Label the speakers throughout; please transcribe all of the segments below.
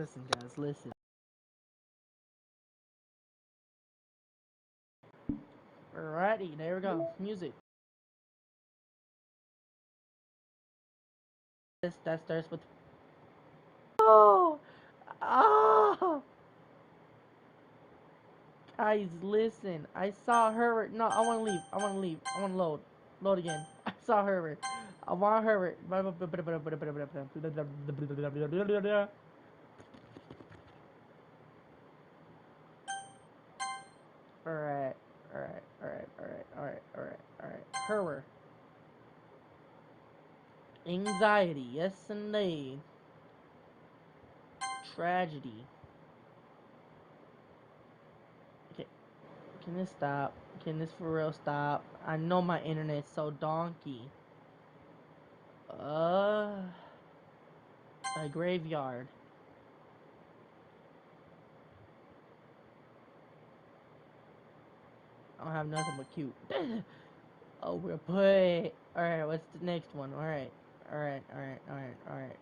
Speaker 1: Listen, guys, listen. Alrighty, there we go. Music. That starts with. Oh! Oh! Guys, listen. I saw Herbert. No, I want to leave. I want to leave. I want to load. Load again. I saw Herbert. I want Herbert. Alright. Alright. Alright. Alright. Alright. Alright. Alright. Herbert. Anxiety. Yes, indeed. Tragedy. Okay. Can this stop? Can this for real stop? I know my internet's so donkey. A graveyard. I don't have nothing but cute. Oh, we're put. Alright, what's the next one? Alright. Alright, alright, alright, alright.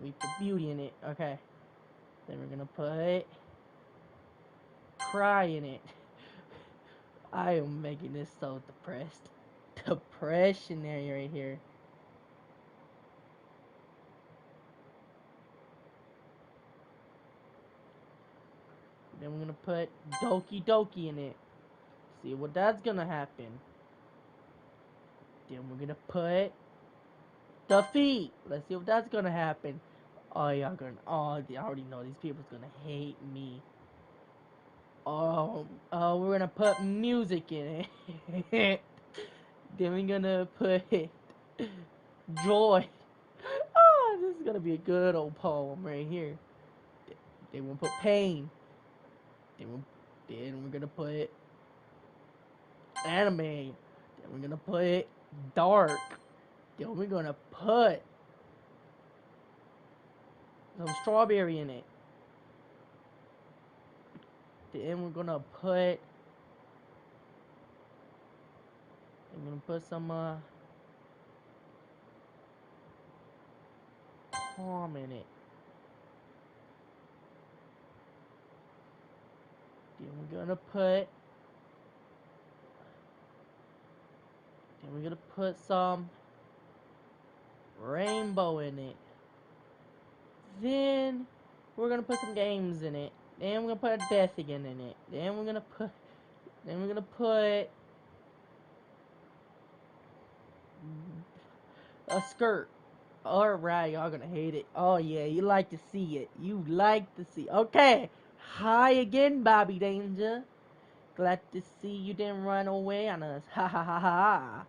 Speaker 1: We put beauty in it. Okay. Then we're gonna put cry in it. I am making this so depressed. Depression area right here. Then we're gonna put Doki Doki in it. See what that's gonna happen. Then we're gonna put defeat. Let's see what that's gonna happen. Oh, y'all gonna. Oh, I already know these people's gonna hate me. Oh, we're gonna put music in it. Then we're gonna put joy. Oh, this is gonna be a good old poem right here. Then we're gonna put pain. Then we're gonna put anime. Then we're gonna put dark. Then we're gonna put some strawberry in it. Then we're gonna put. I'm gonna put some calm in it. Then we're gonna put. Then we're gonna put some rainbow in it. Then we're gonna put some games in it. Then we're gonna put a death again in it. Then we're gonna put. Then we're gonna put a skirt. Alright, y'all gonna hate it. Oh yeah, you like to see it. You like to see. Okay. Hi again, Bobby Danger. Glad to see you didn't run away on us. Ha ha ha ha.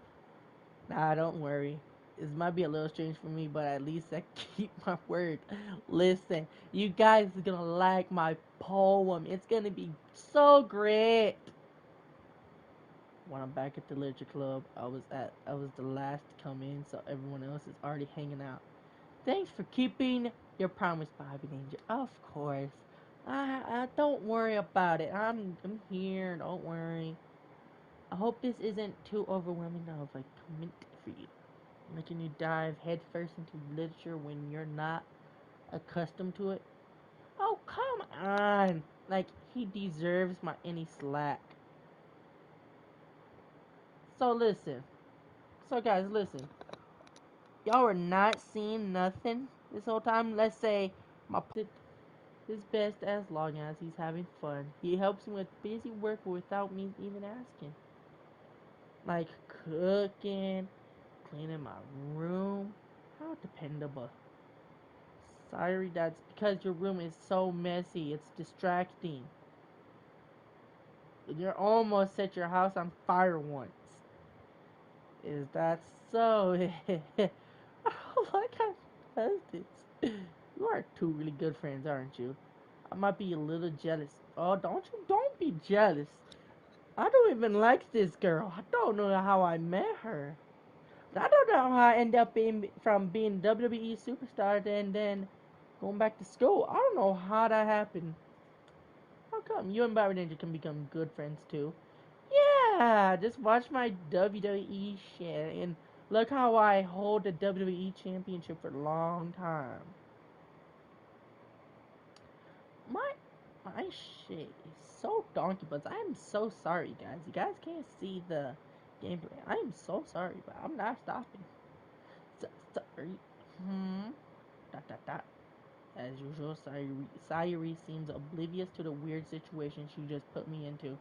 Speaker 1: Nah, don't worry. This might be a little strange for me, but at least I keep my word. Listen, you guys are gonna like my poem. It's gonna be so great. When I'm back at the literature club, I was the last to come in, so everyone else is already hanging out. Thanks for keeping your promise, Bobby Danger. Of course. I don't worry about it. I'm here. Don't worry. I hope this isn't too overwhelming of a commitment for you, making you dive headfirst into literature when you're not accustomed to it. Oh, come on! Like he deserves my any slack. So listen. So guys, listen. Y'all were not seeing nothing this whole time. Let's say my his best as long as he's having fun. He helps me with busy work without me even asking. Like cooking, cleaning my room. How dependable. Sorry, that's because your room is so messy. It's distracting. You almost set your house on fire once. Is that so? I don't like how she does this. You are two really good friends, aren't you? I might be a little jealous. Oh, don't be jealous. I don't even like this girl. I don't know how I met her. I don't know how I ended up being from being WWE superstar then going back to school. I don't know how that happened. How come you and Bobby Danger can become good friends too? Yeah, just watch my WWE shit and look how I hold the WWE championship for a long time. My my shit is so donkey butts. I am so sorry, guys. You guys can't see the gameplay. I am so sorry, but I'm not stopping. Sorry. Hmm. Dot dot dot. As usual, Sayuri seems oblivious to the weird situation she just put me into.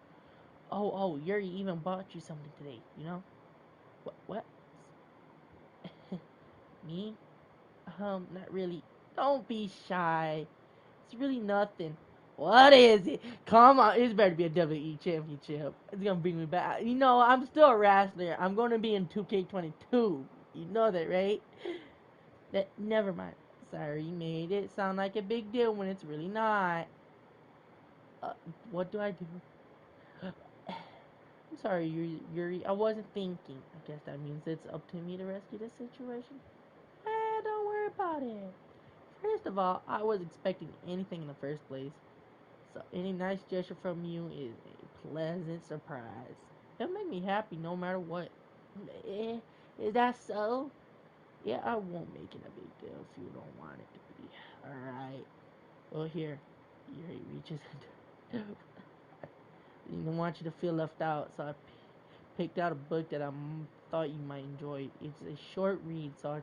Speaker 1: Oh, Yuri even bought you something today, you know? What? Me? Not really. Don't be shy. It's really nothing. What is it? Come on, it's better to be a WWE championship. It's gonna bring me back. You know, I'm still a wrestler. I'm gonna be in 2K22. You know that, right? That never mind. Sorry, you made it sound like a big deal when it's really not. Uh, what do I do? I'm sorry, Yuri. I wasn't thinking. I guess that means it's up to me to rescue the situation. Don't worry about it. First of all, I was expecting anything in the first place. So any nice gesture from you is a pleasant surprise. It'll make me happy no matter what. Eh, is that so? Yeah, I won't make it a big deal if you don't want it to be. Alright. Well, here. Yuri reaches into. I didn't want you to feel left out, so I picked out a book that I thought you might enjoy. It's a short read, so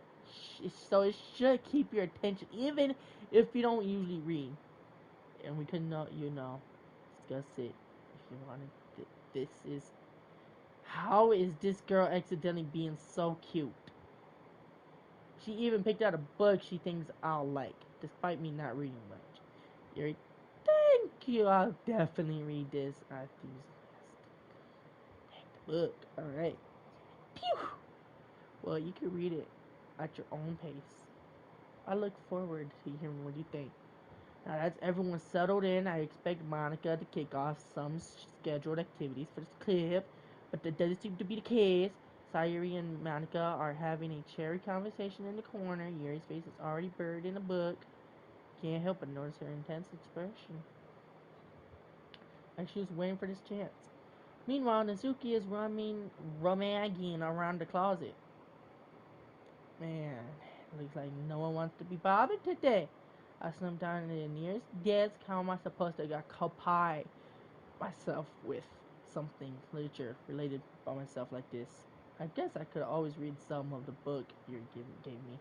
Speaker 1: it should keep your attention, even if you don't usually read. And we could not, discuss it if you wanted. This is how is this girl accidentally being so cute? She even picked out a book she thinks I'll like, despite me not reading much. You're, thank you. I'll definitely read this. I book. All right. Pew. Well, you can read it at your own pace. I look forward to hearing what you think. Now that's everyone settled in. I expect Monica to kick off some scheduled activities for this clip, but that doesn't seem to be the case. Sayuri and Monica are having a cherry conversation in the corner. Yuri's face is already buried in a book. Can't help but notice her intense expression, like she was waiting for this chance. Meanwhile, Nazuki is rummaging around the closet. Man, looks like no one wants to be bothered today. I slumped down to the nearest desk. How am I supposed to occupy myself with something literature related by myself like this? I guess I could always read some of the book you gave me.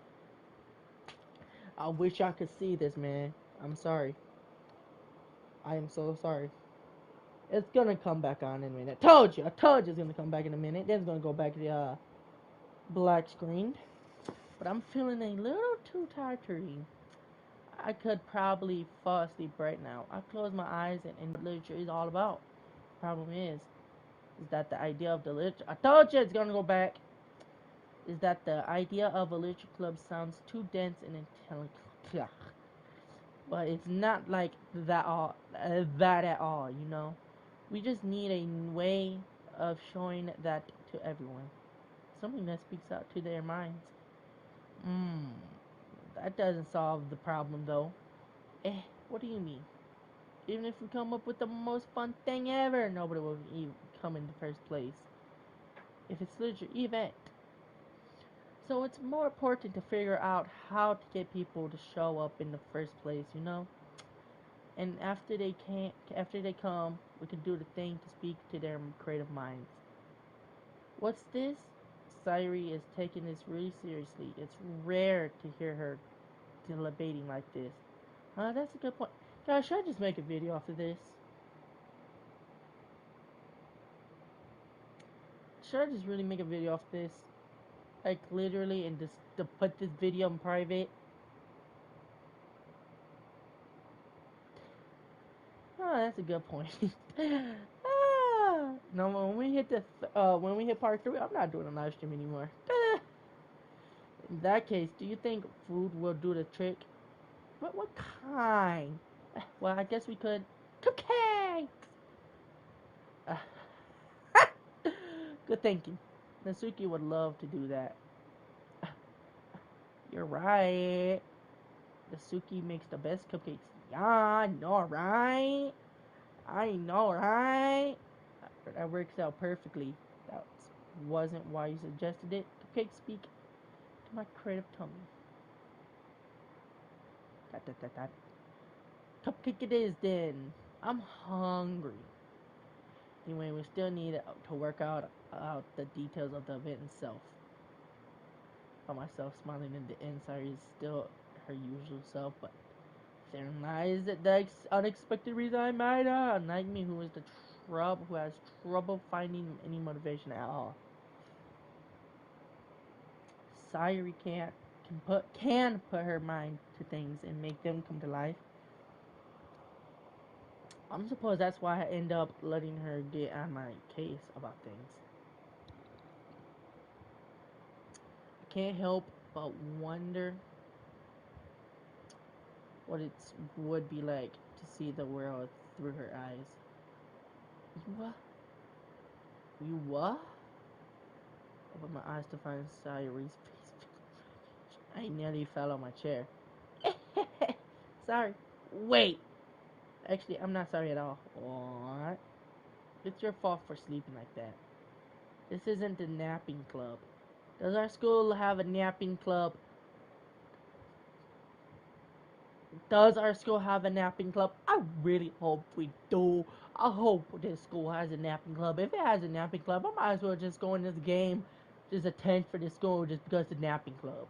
Speaker 1: I wish I could see this, man. I'm sorry. I am so sorry. It's gonna come back on in a minute. I told you it's gonna come back in a minute. Then it's gonna go back to the black screen. But I'm feeling a little too tired to read. I could probably fall asleep right now. I close my eyes and what literature is all about. Problem is that the idea of the literature. I told you it's gonna go back. Is that the idea of a literature club sounds too dense and intellectual. But it's not like that at all. You know, we just need a way of showing that to everyone. Something that speaks out to their minds. Hmm, that doesn't solve the problem though. What do you mean? Even if we come up with the most fun thing ever, nobody will even come in the first place. If it's literature event. So it's more important to figure out how to get people to show up in the first place, you know? And after they come, we can do the thing to speak to their creative minds. What's this? Sayuri is taking this really seriously. It's rare to hear her debating like this. That's a good point. Guys, should I just make a video after this? Should I just really make a video off this? Like literally, and just to put this video in private? Oh, that's a good point. No, when we hit part 3, I'm not doing a live stream anymore. In that case, do you think food will do the trick? What kind? Well, I guess we could. Cupcakes! Uh, Good thinking. Natsuki would love to do that. You're right. Natsuki makes the best cupcakes. Yeah, I know, right? I know, right? That works out perfectly. That wasn't why you suggested it. Cupcakes speak to my creative tummy. That. Cupcake it is then. I'm hungry. Anyway, we still need to work out the details of the event itself. Found myself smiling in the inside is still her usual self, but therein lies the unexpected reason I might unlike me, who is the who has trouble finding any motivation at all. Sayuri can put her mind to things and make them come to life. I'm suppose that's why I end up letting her get on my case about things. I can't help but wonder what it would be like to see the world through her eyes. You what? You what? Open my eyes to find Sayuri's face. I nearly fell on my chair. Sorry. Wait. Actually, I'm not sorry at all. What? It's your fault for sleeping like that. This isn't the napping club. Does our school have a napping club? Does our school have a napping club? I really hope we do. I hope this school has a napping club. If it has a napping club, I might as well just go into the game, just attend for this school just because it's a napping club.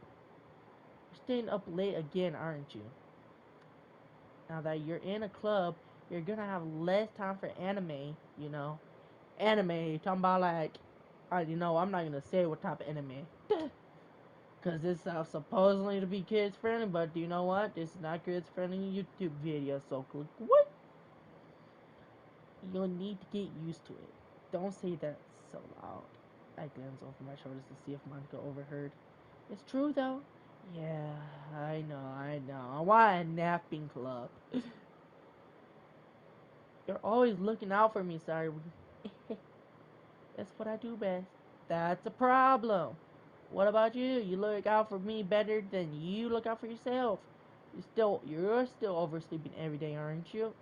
Speaker 1: You're staying up late again, aren't you? Now that you're in a club, you're gonna have less time for anime, you know. Anime, talking about like, I'm not gonna say what type of anime. Because this is supposedly to be kids friendly, but do you know what? This is not kids friendly YouTube video, so click what? You'll need to get used to it. Don't say that so loud. I glance over my shoulders to see if Monica overheard. It's true though. Yeah, I know. I want a napping club. You're always looking out for me, sorry. That's what I do best. That's a problem. What about you? You look out for me better than you look out for yourself. You're still oversleeping every day, aren't you?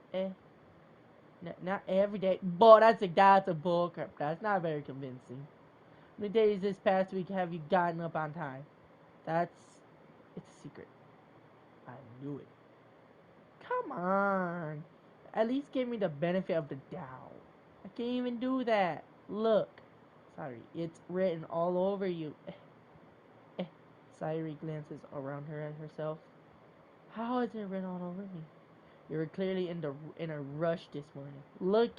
Speaker 1: Not every day. But that's a bull crap. That's not very convincing. How many days this past week have you gotten up on time? It's a secret. I knew it. Come on. At least give me the benefit of the doubt. I can't even do that. Look. Sorry, it's written all over you. Sayuri glances around her at herself. How is it written all over me? You were clearly in a rush this morning. Look,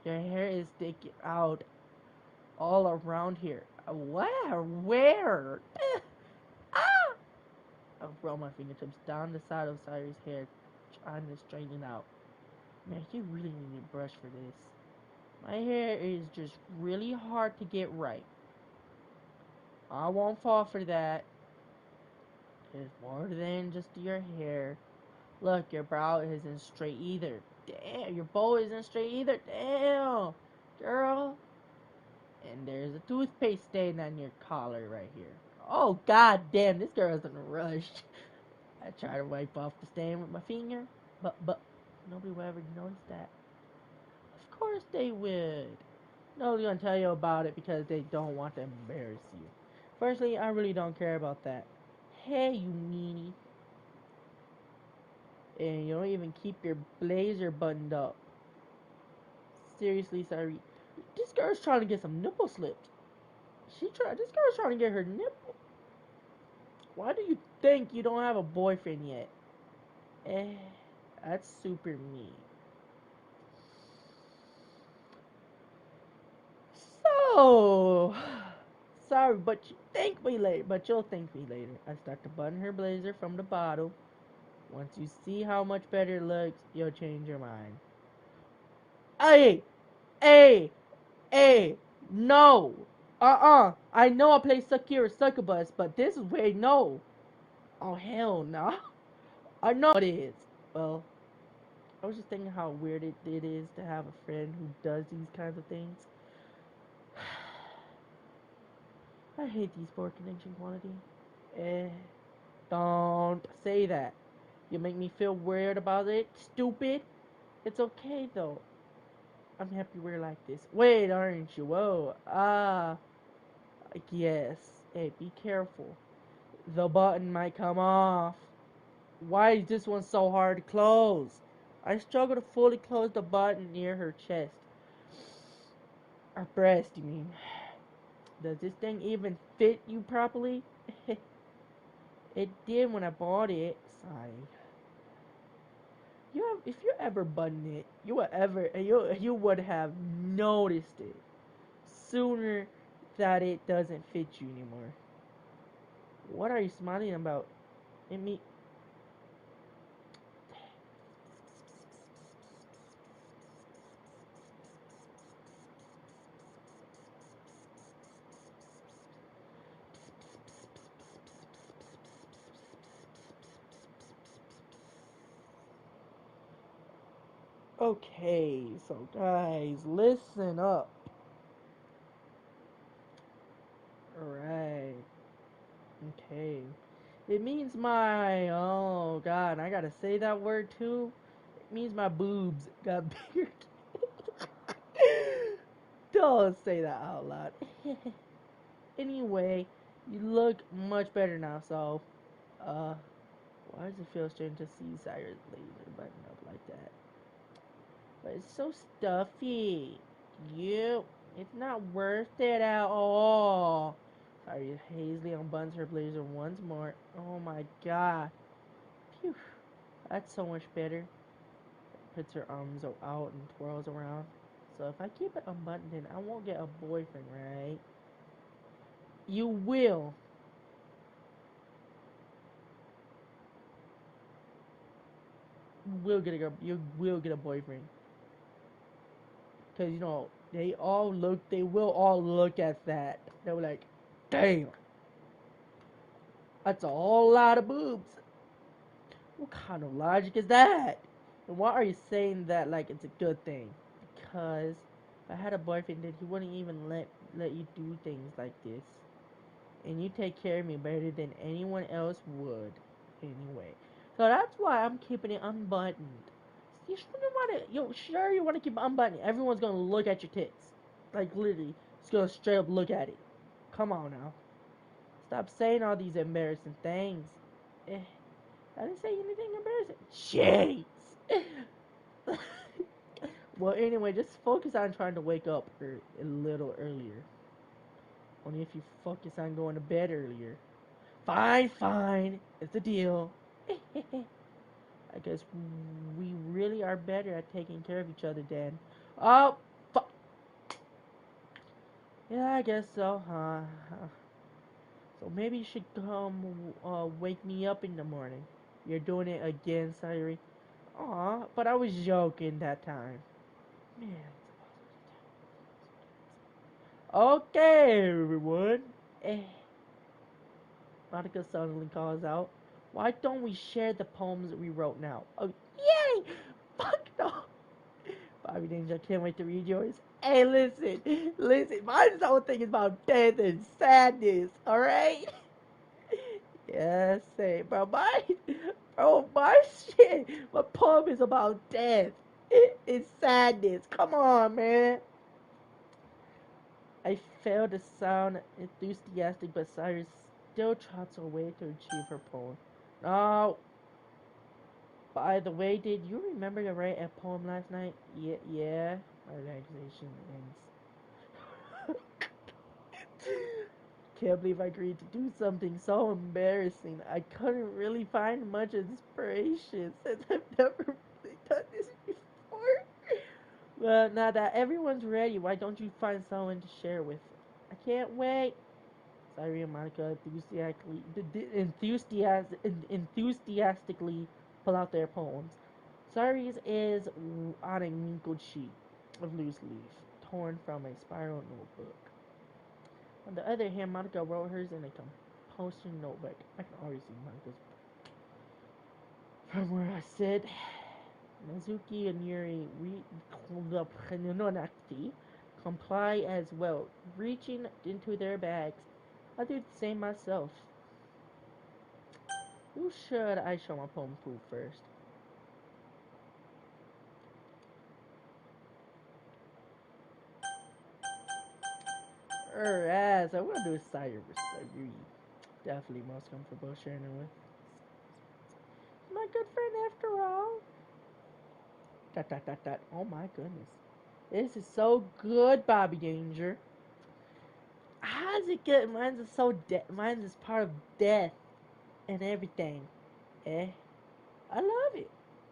Speaker 1: your hair is sticking out all around here. Where? Where? Ah! I roll my fingertips down the side of Sayuri's hair, trying to straighten it out. Man, you really need a brush for this. My hair is just really hard to get right. I won't fall for that. It's more than just your hair. Look, your brow isn't straight either. Damn, your bow isn't straight either. Damn, girl. And there's a toothpaste stain on your collar right here. Oh, god damn, this girl's in a rush. I try to wipe off the stain with my finger, but nobody will ever notice that. Of course they would. Nobody's gonna tell you about it because they don't want to embarrass you. Firstly, I really don't care about that. Hey, you meanie. And you don't even keep your blazer buttoned up. Seriously, sorry. This girl's trying to get some nipple slips. This girl's trying to get her nipple. Why do you think you don't have a boyfriend yet? Eh, that's super mean. So, sorry, but you thank me later. But you'll thank me later. I start to button her blazer from the bottom. Once you see how much better it looks, you'll change your mind. Hey, hey, hey, no. I know I play Sakura Succubus, but this is way no. Oh, hell no. I know it is. Well, I was just thinking how weird it is to have a friend who does these kinds of things. I hate these poor connection quality. Eh, don't say that. You make me feel weird about it, stupid. It's okay though. I'm happy we're like this. Wait, aren't you? Whoa. Yes. Hey, be careful. The button might come off. Why is this one so hard to close? I struggle to fully close the button near her chest. Or breast, you mean. Does this thing even fit you properly? It did when I bought it. Sigh. If you ever button it, you would have noticed it sooner that it doesn't fit you anymore. What are you smiling about? It me. Okay, so guys, listen up. Alright. Okay. It means my. Oh god, I gotta say that word too. It means my boobs got bigger. Don't say that out loud. Anyway, you look much better now, so. Uh. Why does it feel strange to see Cyrus laser button up like that? But it's so stuffy. You. It's not worth it at all. Sorry, Hazley unbuttons her blazer once more. Oh my god. Phew. That's so much better. Puts her arms out and twirls around. So if I keep it unbuttoned, then I won't get a boyfriend, right? You will. You will get a boyfriend. Cause they will all look at that. They'll be like, damn, that's a whole lot of boobs. What kind of logic is that? And why are you saying that like it's a good thing? Because if I had a boyfriend, then he wouldn't even let you do things like this. And you take care of me better than anyone else would. Anyway. So that's why I'm keeping it unbuttoned. You sure you want to keep it unbuttoned? Everyone's gonna look at your tits. Like literally, just gonna straight up look at it. Come on now. Stop saying all these embarrassing things. Eh, I didn't say anything embarrassing. Jeez. Well, anyway, just focus on trying to wake up a little earlier. Only if you focus on going to bed earlier. Fine, fine. It's a deal. I guess we really are better at taking care of each other than. Oh, fuck. Yeah, I guess so, huh? So maybe you should come wake me up in the morning. You're doing it again, Sayuri. Aw, but I was joking that time. Man. Okay, everyone. Eh. Monica suddenly calls out, "Why don't we share the poems we wrote now?" Oh, yay! Fuck no! Bobby Ninja, can't wait to read yours. Hey, listen, mine's whole thing is about death and sadness, alright? Yes, say, my shit, my poem is about death. It's sadness. Come on, man. I failed to sound enthusiastic, but Cyrus still trots away to achieve her poem. Oh, by the way, did you remember to write a poem last night? Yeah. My relaxation ends. Can't believe I agreed to do something so embarrassing. I couldn't really find much inspiration since I've never really done this before. Well, now that everyone's ready, why don't you find someone to share with? I can't wait. Cyrene and Monica enthusiastically pull out their poems. Cyrus is on a wrinkled sheet of loose leaf, torn from a spiral notebook. On the other hand, Monica wrote hers in a composing notebook. I can already see Monica's from where I sit. Mizuki and Yuri comply as well, reaching into their bags. I do the same myself. Who should I show my poem to first? Alright, so I'm gonna do Cyrus. Agree. Definitely most comfortable sharing it with. My good friend after all. Dot, dot, dot, dot. Oh my goodness. This is so good, Bobby Danger. How's it good? Mine's is so mine's is part of death and everything. Eh? I love it.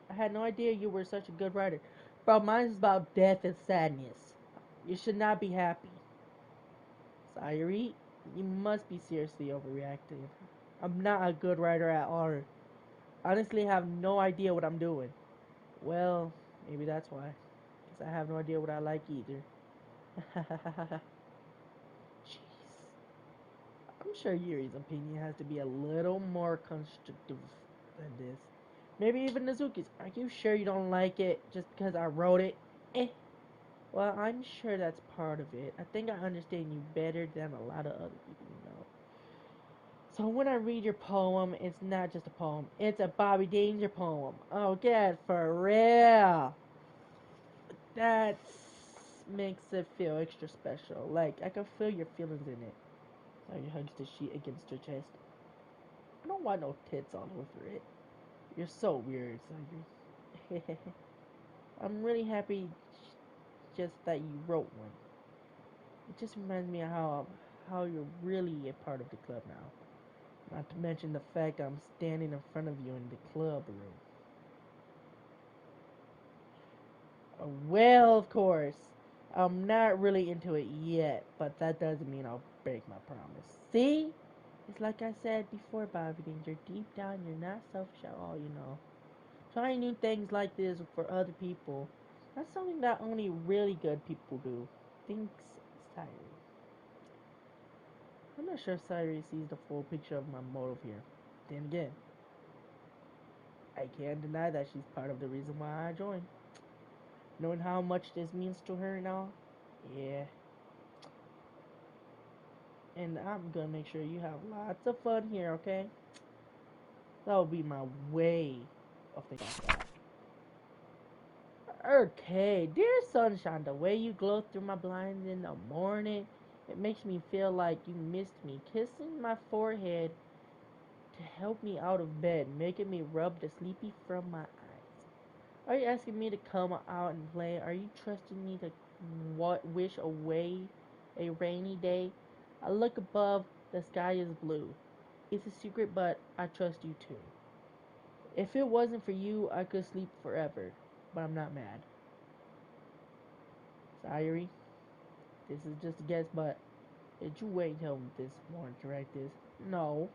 Speaker 1: I had no idea you were such a good writer. Bro, mine's is about death and sadness. You should not be happy. Sayuri, you must be seriously overreacting. I'm not a good writer at all. Honestly, have no idea what I'm doing. Well, maybe that's why. Because I have no idea what I like either. Jeez. I'm sure Yuri's opinion has to be a little more constructive than this. Maybe even Nazuki's. Are you sure you don't like it just because I wrote it? Eh. Well, I'm sure that's part of it. I think I understand you better than a lot of other people you know. So when I read your poem, it's not just a poem. It's a Bobby Danger poem. Oh, God, for real. That makes it feel extra special. Like, I can feel your feelings in it. Sayuri hugs the sheet against her chest. I don't want no tits all over it. You're so weird, Sayuri. I'm really happy just that you wrote one. It just reminds me of how you're really a part of the club now. Not to mention the fact I'm standing in front of you in the club room. Well, of course, I'm not really into it yet, but that doesn't mean I'll break my promise. See? It's like I said before, Bobby Danger. Deep down, you're not selfish at all, you know. Trying new things like this for other people, that's something that only really good people do. Thinks Sayuri. I'm not sure if Sayuri sees the full picture of my motive here. Then again, I can't deny that she's part of the reason why I joined. Knowing how much this means to her now, yeah. And I'm gonna make sure you have lots of fun here, okay? That will be my way of thinking about that. Okay, dear sunshine, the way you glow through my blinds in the morning, it makes me feel like you missed me, kissing my forehead to help me out of bed, making me rub the sleepy from my eyes. Are you asking me to come out and play? Are you trusting me to wish away a rainy day? I look above, the sky is blue. It's a secret, but I trust you too. If it wasn't for you, I could sleep forever, but I'm not mad. Sayuri, this is just a guess, but did you wait until this morning to write this? No,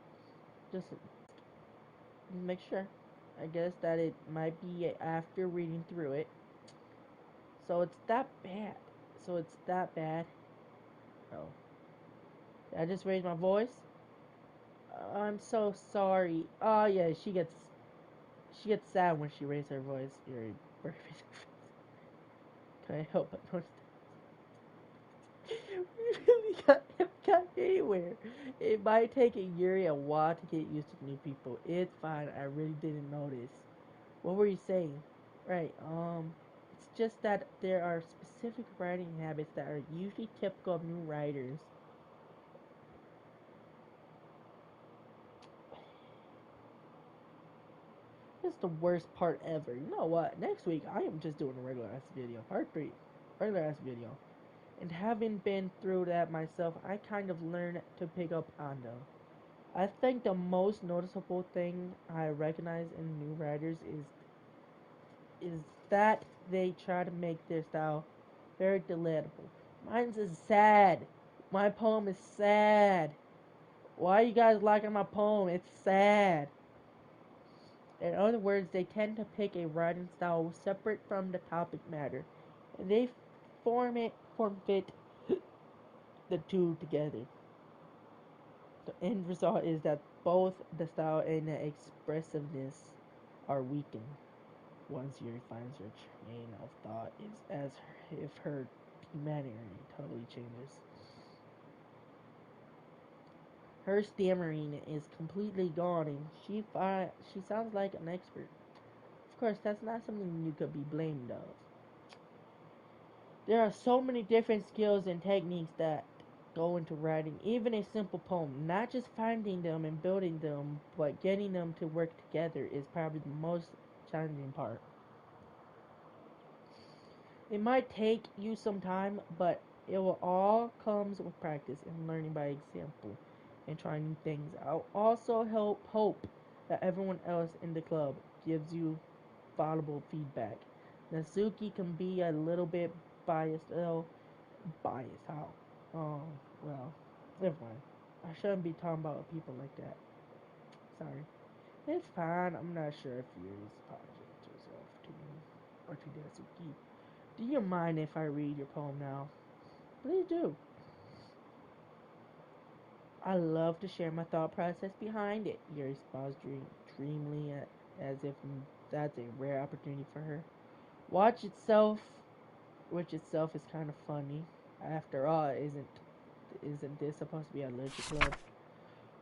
Speaker 1: just make sure. I guess that it might be after reading through it. So it's that bad. So it's that bad. Oh, did I just raise my voice? I'm so sorry. Oh yeah, she gets sad when she raises her voice. Yuri, can I help but notice? We really got anywhere. It might take a Yuri a while to get used to new people. It's fine. I really didn't notice. What were you saying? Right. It's just that there are specific writing habits that are usually typical of new writers. It's the worst part ever. You know what? Next week I am just doing a regular ass video. Part 3. Regular ass video. And having been through that myself, I kind of learned to pick up on them. I think the most noticeable thing I recognize in new writers is that they try to make their style very deletable. Mine's is sad. My poem is sad. Why are you guys liking my poem? It's sad. In other words, they tend to pick a writing style separate from the topic matter, and they form fit the two together. The end result is that both the style and the expressiveness are weakened. Once Yuri finds her train of thought, it's as if her humanity totally changes. Her stammering is completely gone, and she sounds like an expert. Of course, that's not something you could be blamed of. There are so many different skills and techniques that go into writing even a simple poem. Not just finding them and building them, but getting them to work together is probably the most challenging part. It might take you some time, but it will all comes with practice and learning by example and trying new things. I'll also hope that everyone else in the club gives you valuable feedback. Natsuki can be a little bit biased though. Biased how? Oh, well, never mind. I shouldn't be talking about people like that. Sorry. It's fine. I'm not sure if you're apologizing to yourself to me or to Natsuki. Do you mind if I read your poem now? Please do. I love to share my thought process behind it. Yuri smiles dreamily as if that's a rare opportunity for her. Watch itself, which itself is kind of funny. After all, isn't this supposed to be a literature club?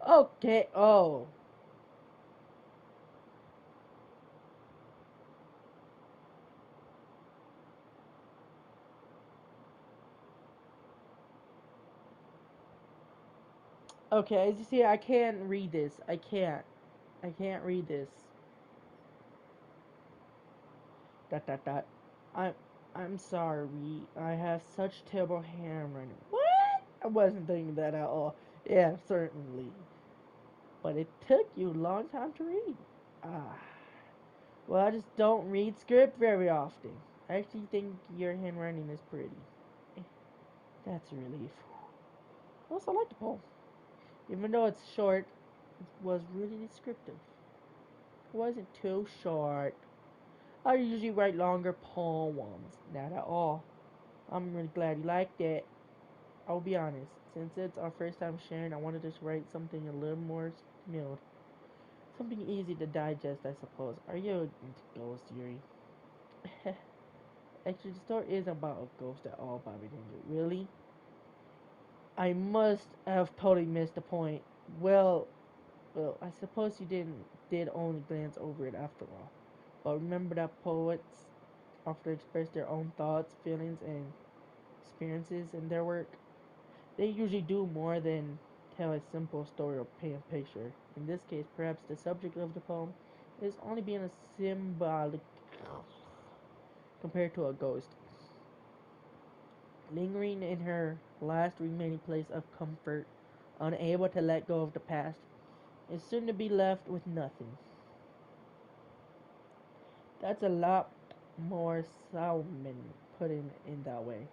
Speaker 1: Okay. Oh. Okay. As you see, I can't read this. I can't. I can't read this. Dot dot dot. I'm I'm sorry. I have such terrible handwriting. What? I wasn't thinking that at all. Yeah, certainly. But it took you a long time to read. Ah. Well, I just don't read script very often. I actually think your handwriting is pretty. Eh, that's a relief. I also like the poem. Even though it's short, it was really descriptive. It wasn't too short. I usually write longer poems. Not at all. I'm really glad you liked it. I'll be honest. Since it's our first time sharing, I wanted to write something a little more smooth. Something easy to digest, I suppose. Are you into ghosts, Yuri? Actually, the story isn't about a ghost at all, Bobby Danger. Really? I must have totally missed the point. Well, I suppose you did only glance over it after all. But remember that poets often express their own thoughts, feelings, and experiences in their work. They usually do more than tell a simple story or paint a picture. In this case, perhaps the subject of the poem is only being a symbolic compared to a ghost, lingering in her last remaining place of comfort, unable to let go of the past, is soon to be left with nothing. That's a lot more Salmon put in that way.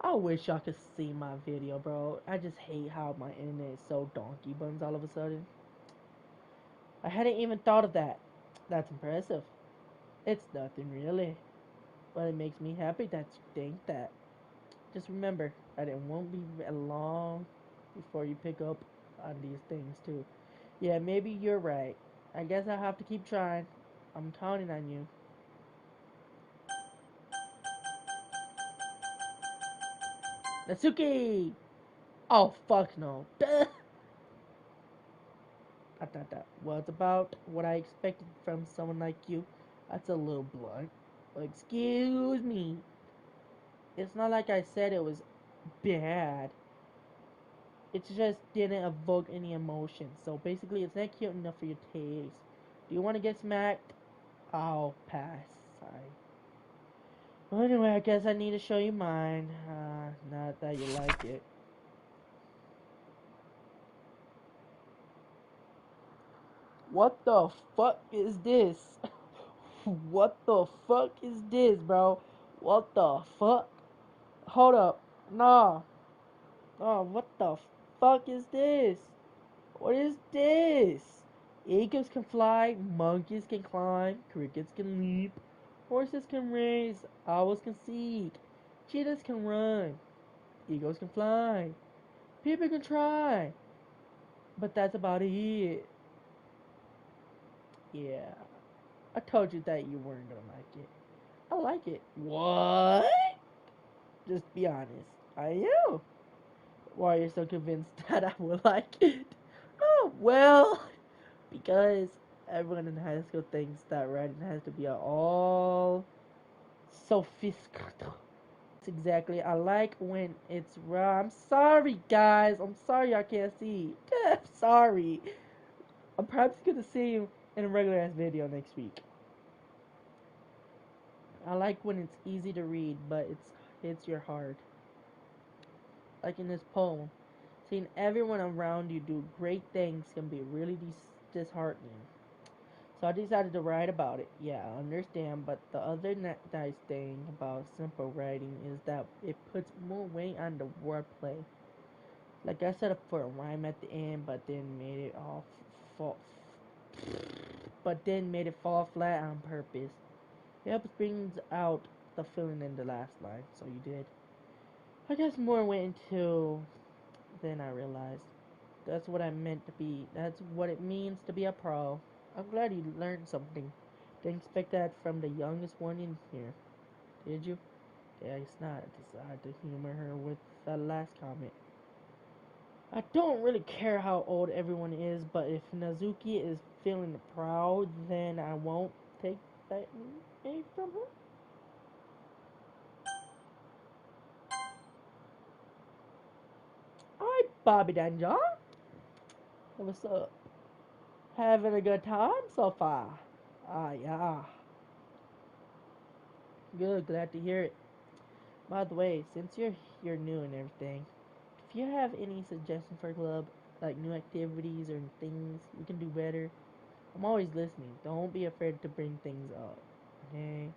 Speaker 1: I wish y'all could see my video, bro. I just hate how my internet is so donkey buns all of a sudden. I hadn't even thought of that. That's impressive. It's nothing really, but it makes me happy that you think that. Just remember that it won't be long before you pick up on these things too. Yeah, maybe you're right. I guess I'll have to keep trying. I'm counting on you. Natsuki! Oh, fuck no. Well, it's about what I expected from someone like you. That's a little blunt. Excuse me. It's not like I said it was bad. It just didn't evoke any emotion. So basically, it's not cute enough for your taste. Do you want to get smacked? I'll pass. Sorry. Well, anyway, I guess I need to show you mine. Not that you like it. What the fuck is this? What the fuck is this, bro? What the fuck? Hold up. Nah. Oh, what the fuck is this? What is this? Eagles can fly, monkeys can climb, crickets can leap, horses can race, owls can seek, cheetahs can run, eagles can fly, people can try, but that's about it. Yeah, I told you that you weren't gonna like it. I like it. What? Just be honest. I am. Why are you so convinced that I will like it? Oh, well, because everyone in high school thinks that writing has to be all sophisticated. Exactly. I like when it's raw. I'm sorry, guys. I'm sorry I can't see. I'm sorry. I'm perhaps gonna see you in a regular ass video next week. I like when it's easy to read, but it hits your heart. Like in this poem, seeing everyone around you do great things can be really disheartening. So I decided to write about it. Yeah, I understand, but the other nice thing about simple writing is that it puts more weight on the wordplay. Like I set up for a rhyme at the end, fall, but then made it fall flat on purpose. It helps brings out the feeling in the last line. So you did. I guess more went into than I realized. That's what I meant to be. That's what it means to be a pro. I'm glad you learned something. Didn't expect that from the youngest one in here. Did you? Yeah, it's not. I decided to humor her with the last comment. I don't really care how old everyone is, but if Nazuki is feeling proud, then I won't take that away from her. Hi, Bobby Danger. What's up? Having a good time so far? Ah, yeah. Good, glad to hear it. By the way, since you're new and everything, if you have any suggestions for club, like new activities or things we can do better, I'm always listening. Don't be afraid to bring things up. Okay?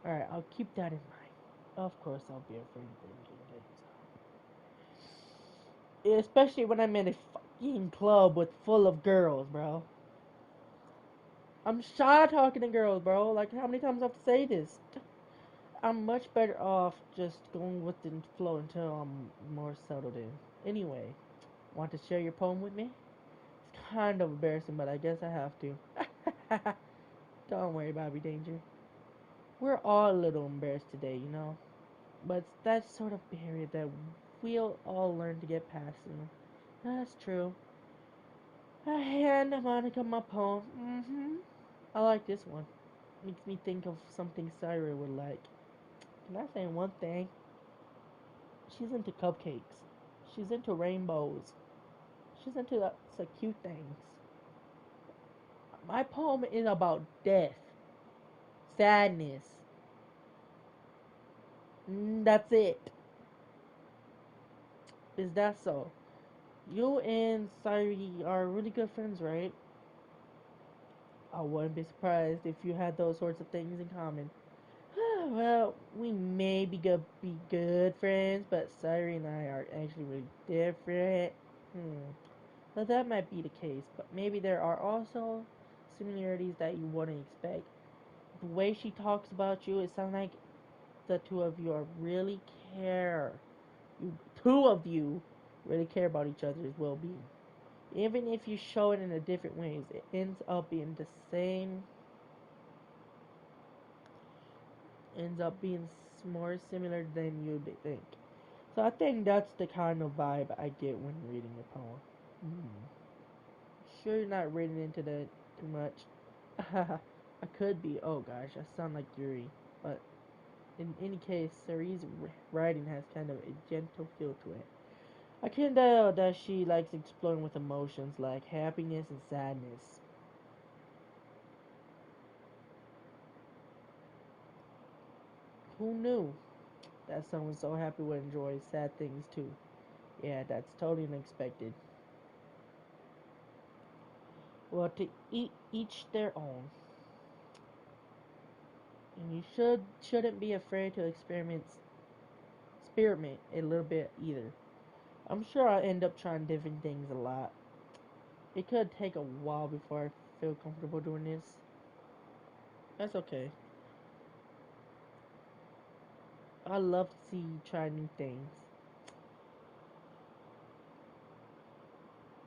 Speaker 1: Alright, I'll keep that in mind. Of course I'll be afraid to bring things up. Especially when I'm in a fucking club with full of girls, bro. I'm shy talking to girls, bro. Like how many times I have to say this? I'm much better off just going with the flow until I'm more settled in. Anyway, want to share your poem with me? It's kind of embarrassing, but I guess I have to. Don't worry, Bobby Danger. We're all a little embarrassed today, you know? But it's that sort of barrier that we'll all learn to get past soon. That's true. And Monica, my poem. I like this one. Makes me think of something Syra would like. Can I say one thing? She's into cupcakes. She's into rainbows. She's into the cute things. My poem is about death, sadness. That's it. Is that so? You and Sairi are really good friends, right? I wouldn't be surprised if you had those sorts of things in common. Well, we may be good friends, but Sairi and I are actually really different. Well, that might be the case, but maybe there are also similarities that you wouldn't expect. The way she talks about you, it sounds like the two of you are really care. You two of you really care about each other's well-being. Even if you show it in a different ways, it ends up being the same. Ends up being more similar than you'd think. So I think that's the kind of vibe I get when reading a poem. Hmm. Sure, you're not reading into that too much. I could be. Oh gosh, I sound like Yuri. But in any case, Cerie's writing has kind of a gentle feel to it. I can tell that she likes exploring with emotions like happiness and sadness. Who knew that someone so happy would enjoy sad things too? Yeah, that's totally unexpected. Well, to each their own, and you shouldn't be afraid to experiment a little bit either. I'm sure I'll end up trying different things a lot. It could take a while before I feel comfortable doing this. That's okay. I love to see you try new things.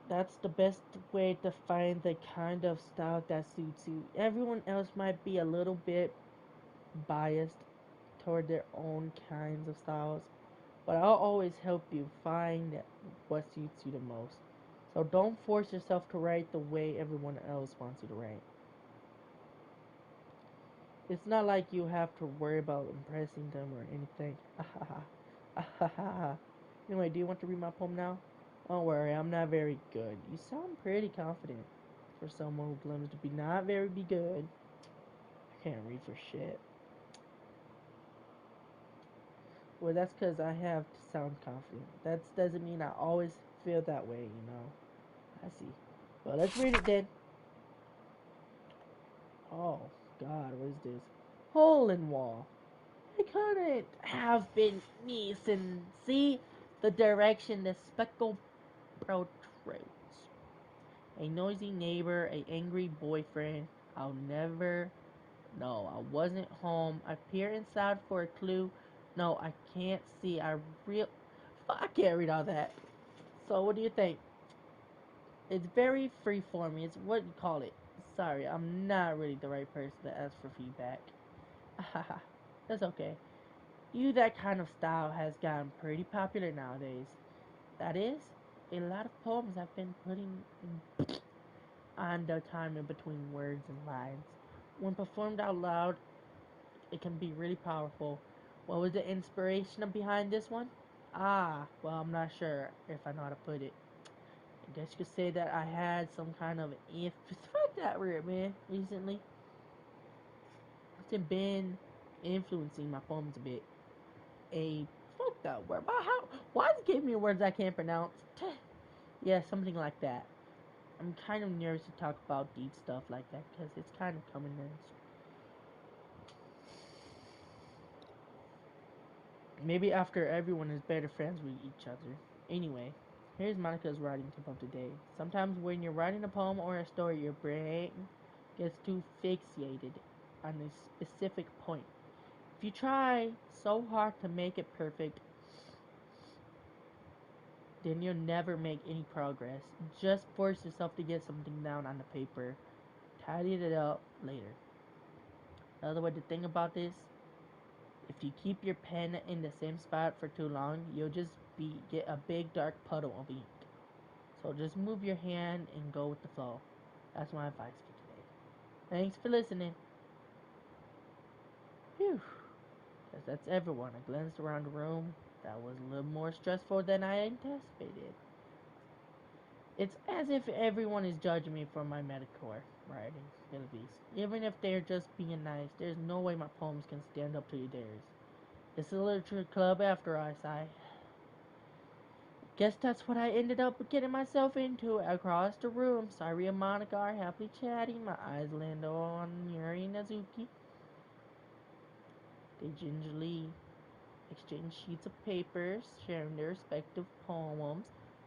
Speaker 1: That's the best way to find the kind of style that suits you. Everyone else might be a little bit biased toward their own kinds of styles, but I'll always help you find what suits you the most. So don't force yourself to write the way everyone else wants you to write. It's not like you have to worry about impressing them or anything. Anyway, do you want to read my poem now? Don't worry, I'm not very good. You sound pretty confident for someone who claims to be not very be good. I can't read for shit. Well, that's because I have to sound confident. That doesn't mean I always feel that way, you know. I see. Well, let's read it then. Oh, God, what is this? Hole in wall. It couldn't have been missing. See the direction the speckle protrudes. A noisy neighbor, a angry boyfriend. I'll never know. I wasn't home. I peer inside for a clue. No, I can't see. I can't read all that. So what do you think? It's very freeforming. It's what you call it. Sorry, I'm not really the right person to ask for feedback. That's okay. That kind of style has gotten pretty popular nowadays. That is, a lot of poems have been putting on the time in between words and lines. When performed out loud, it can be really powerful. What was the inspiration behind this one? Well, I'm not sure if I know how to put it. I guess you could say that I had some kind of fuck that word, man. Recently, it's been influencing my poems a bit. A fuck that word. Why is it giving me words I can't pronounce? Yeah, something like that. I'm kind of nervous to talk about deep stuff like that because it's kind of coming in. Maybe after everyone is better friends with each other. Anyway, here's Monica's writing tip of the day. Sometimes when you're writing a poem or a story, your brain gets too fixated on a specific point. If you try so hard to make it perfect, then you'll never make any progress. Just force yourself to get something down on the paper. Tidy it up later. Another way to think about this, if you keep your pen in the same spot for too long, you'll just get a big dark puddle of ink. So just move your hand and go with the flow. That's my advice for today. Thanks for listening. Phew. Guess that's everyone. I glanced around the room. That was a little more stressful than I anticipated. It's as if everyone is judging me for my metaphor writing abilities. Even if they're just being nice, there's no way my poems can stand up to theirs. It's a literature club after all, I sigh. Guess that's what I ended up getting myself into. Across the room, Sairi and Monica are happily chatting. My eyes land on Yuri and Nazuki. They gingerly exchange sheets of paper, sharing their respective poems.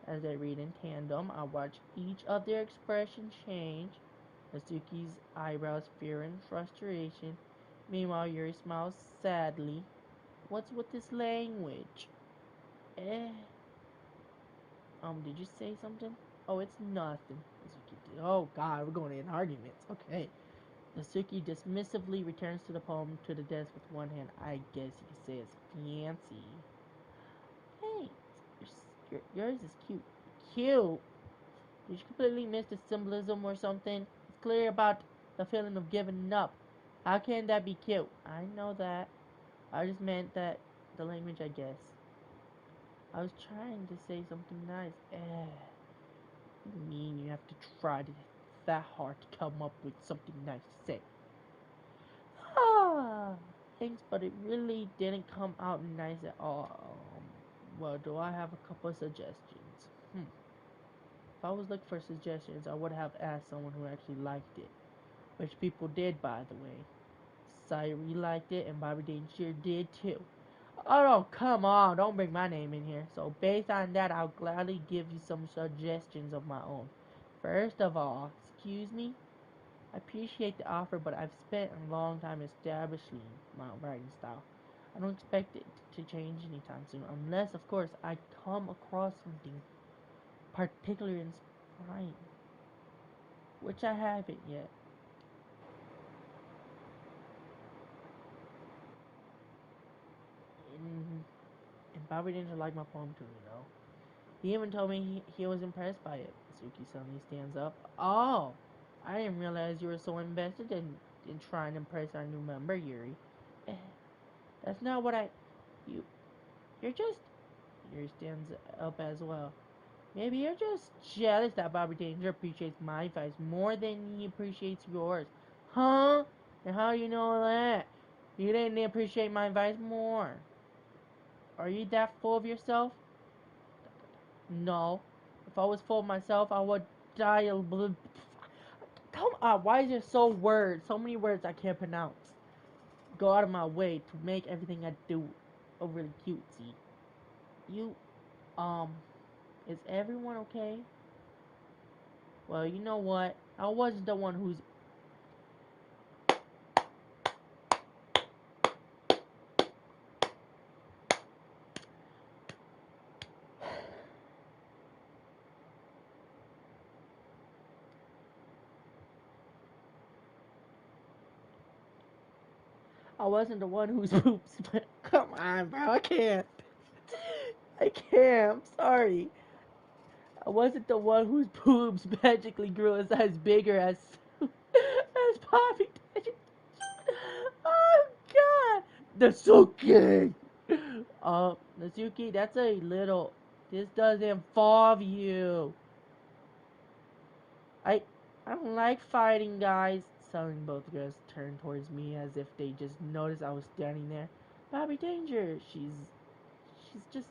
Speaker 1: As they read in tandem, I watch each of their expressions change. Nazuki's eyebrows fear and frustration. Meanwhile, Yuri smiles sadly. What's with this language? Eh, did you say something? Oh, it's nothing. Oh God, we're going in arguments. Okay. Natsuki dismissively returns to the poem to the desk with one hand. I guess you could say it's fancy. Hey, yours is cute. Cute? Did you completely miss the symbolism or something? It's clear about the feeling of giving up. How can that be cute? I know that. I just meant that the language, I guess. I was trying to say something nice. You mean you have to try that hard to come up with something nice to say? Ah, thanks, but it really didn't come out nice at all. Well, do I have a couple of suggestions? If I was looking for suggestions, I would have asked someone who actually liked it, which people did, by the way. Sairi liked it, and Bobby Danger did too. Oh, no, come on, don't bring my name in here. So, based on that, I'll gladly give you some suggestions of my own. First of all, excuse me? I appreciate the offer, but I've spent a long time establishing my writing style. I don't expect it to change anytime soon, unless, of course, I come across something particularly inspiring, which I haven't yet. And, and Bobby didn't like my poem too, you know. He even told me he was impressed by it. Suki suddenly stands up. Oh, I didn't realize you were so invested in trying to impress our new member, Yuri. Eh, that's not what I. You, you're just. Yuri stands up as well. Maybe you're just jealous that Bobby Danger appreciates my advice more than he appreciates yours. Huh? And how do you know that? You didn't appreciate my advice more. Are you that full of yourself? No. If I was full of myself, I would die a little. Come on, why is there so many words I can't pronounce? Go out of my way to make everything I do overly cutesy. You, um, is everyone okay? Well, you know what? I wasn't the one who's. I wasn't the one who's poops, but come on, bro, I can't. I can't. I'm sorry. I wasn't the one whose boobs magically grew a size bigger as Poppy did. Oh God, Natsuki. Natsuki, that's a little. This doesn't involve you. I I don't like fighting, guys. Suddenly, both girls turned towards me as if they just noticed I was standing there. Bobby Danger. She's just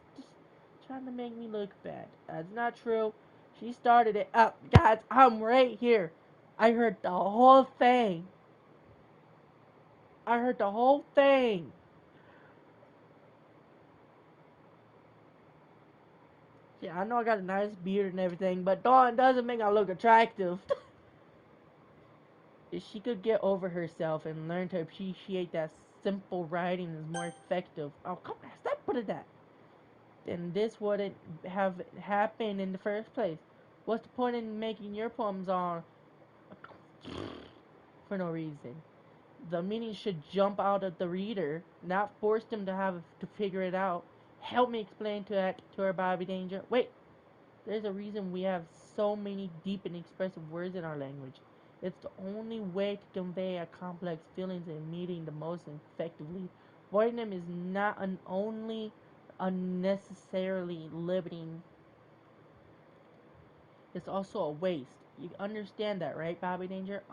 Speaker 1: trying to make me look bad. That's not true. She started it up. Guys, I'm right here. I heard the whole thing. I heard the whole thing. Yeah, I know I got a nice beard and everything, but Dawn doesn't make I look attractive. If she could get over herself and learn to appreciate that simple writing is more effective. Oh, come on, stop putting that. Then this wouldn't have happened in the first place. What's the point in making your poems on for no reason? The meaning should jump out of the reader, not force them to have to figure it out. Help me explain to that to her, Bobby Danger. Wait, there's a reason we have so many deep and expressive words in our language. It's the only way to convey our complex feelings and meaning the most effectively. Avoiding them is not an only unnecessarily limiting, it's also a waste. You understand that, right, Bobby Danger?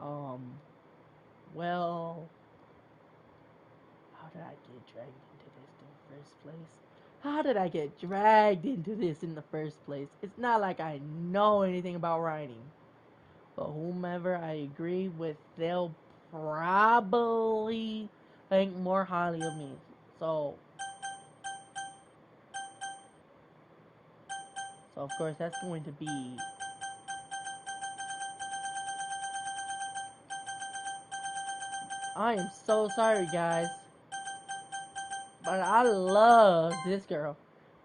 Speaker 1: Well, how did I get dragged into this in the first place? How did I get dragged into this in the first place? It's not like I know anything about writing. But whomever I agree with, they'll probably think more highly of me. So, so of course that's going to be. I am so sorry, guys, but I love this girl.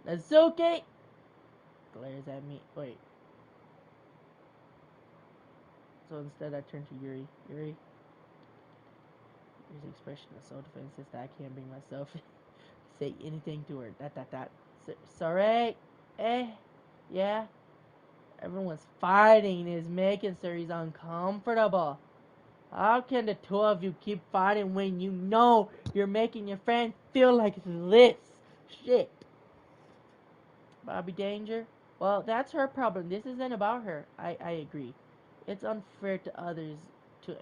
Speaker 1: Nazuki glares at me. Wait. So instead, I turn to Yuri. Yuri's expression is so defensive that I can't bring myself to say anything to her. That. Sorry. Eh. Yeah. Everyone's fighting is making Ceres uncomfortable. How can the two of you keep fighting when you know you're making your friend feel like this? Shit. Bobby Danger? Well, that's her problem. This isn't about her. I agree. It's unfair to others to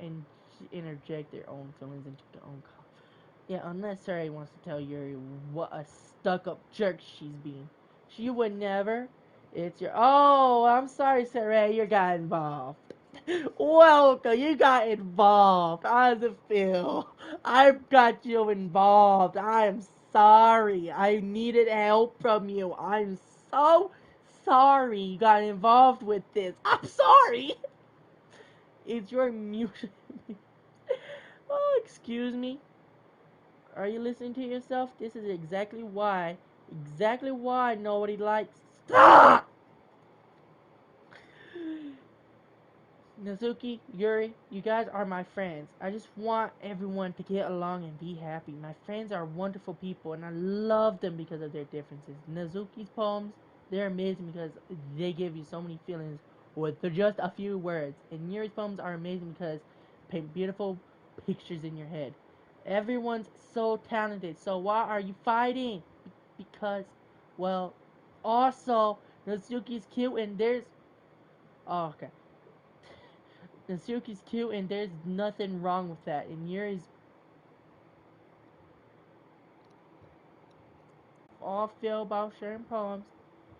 Speaker 1: interject their own feelings into their own. Yeah, unless Sarai wants to tell Yuri what a stuck-up jerk she's being. She would never. It's your. Oh, I'm sorry, Sarai. You got involved. Welcome. You got involved. How does it feel? I got you involved. I'm sorry. I needed help from you. I'm so sorry you got involved with this. I'm sorry. It's your music. Oh, excuse me. Are you listening to yourself? This is exactly why nobody likes. Stop! Nazuki, Yuri, you guys are my friends. I just want everyone to get along and be happy. My friends are wonderful people, and I love them because of their differences. Nazuki's poems, they're amazing because they give you so many feelings with just a few words. And Yuri's poems are amazing because they paint beautiful pictures in your head. Everyone's so talented. So why are you fighting? Because, well, also Nazuki's cute and there's. Oh, okay. Natsuki's cute, and there's nothing wrong with that. And Yuri's all feel about sharing poems.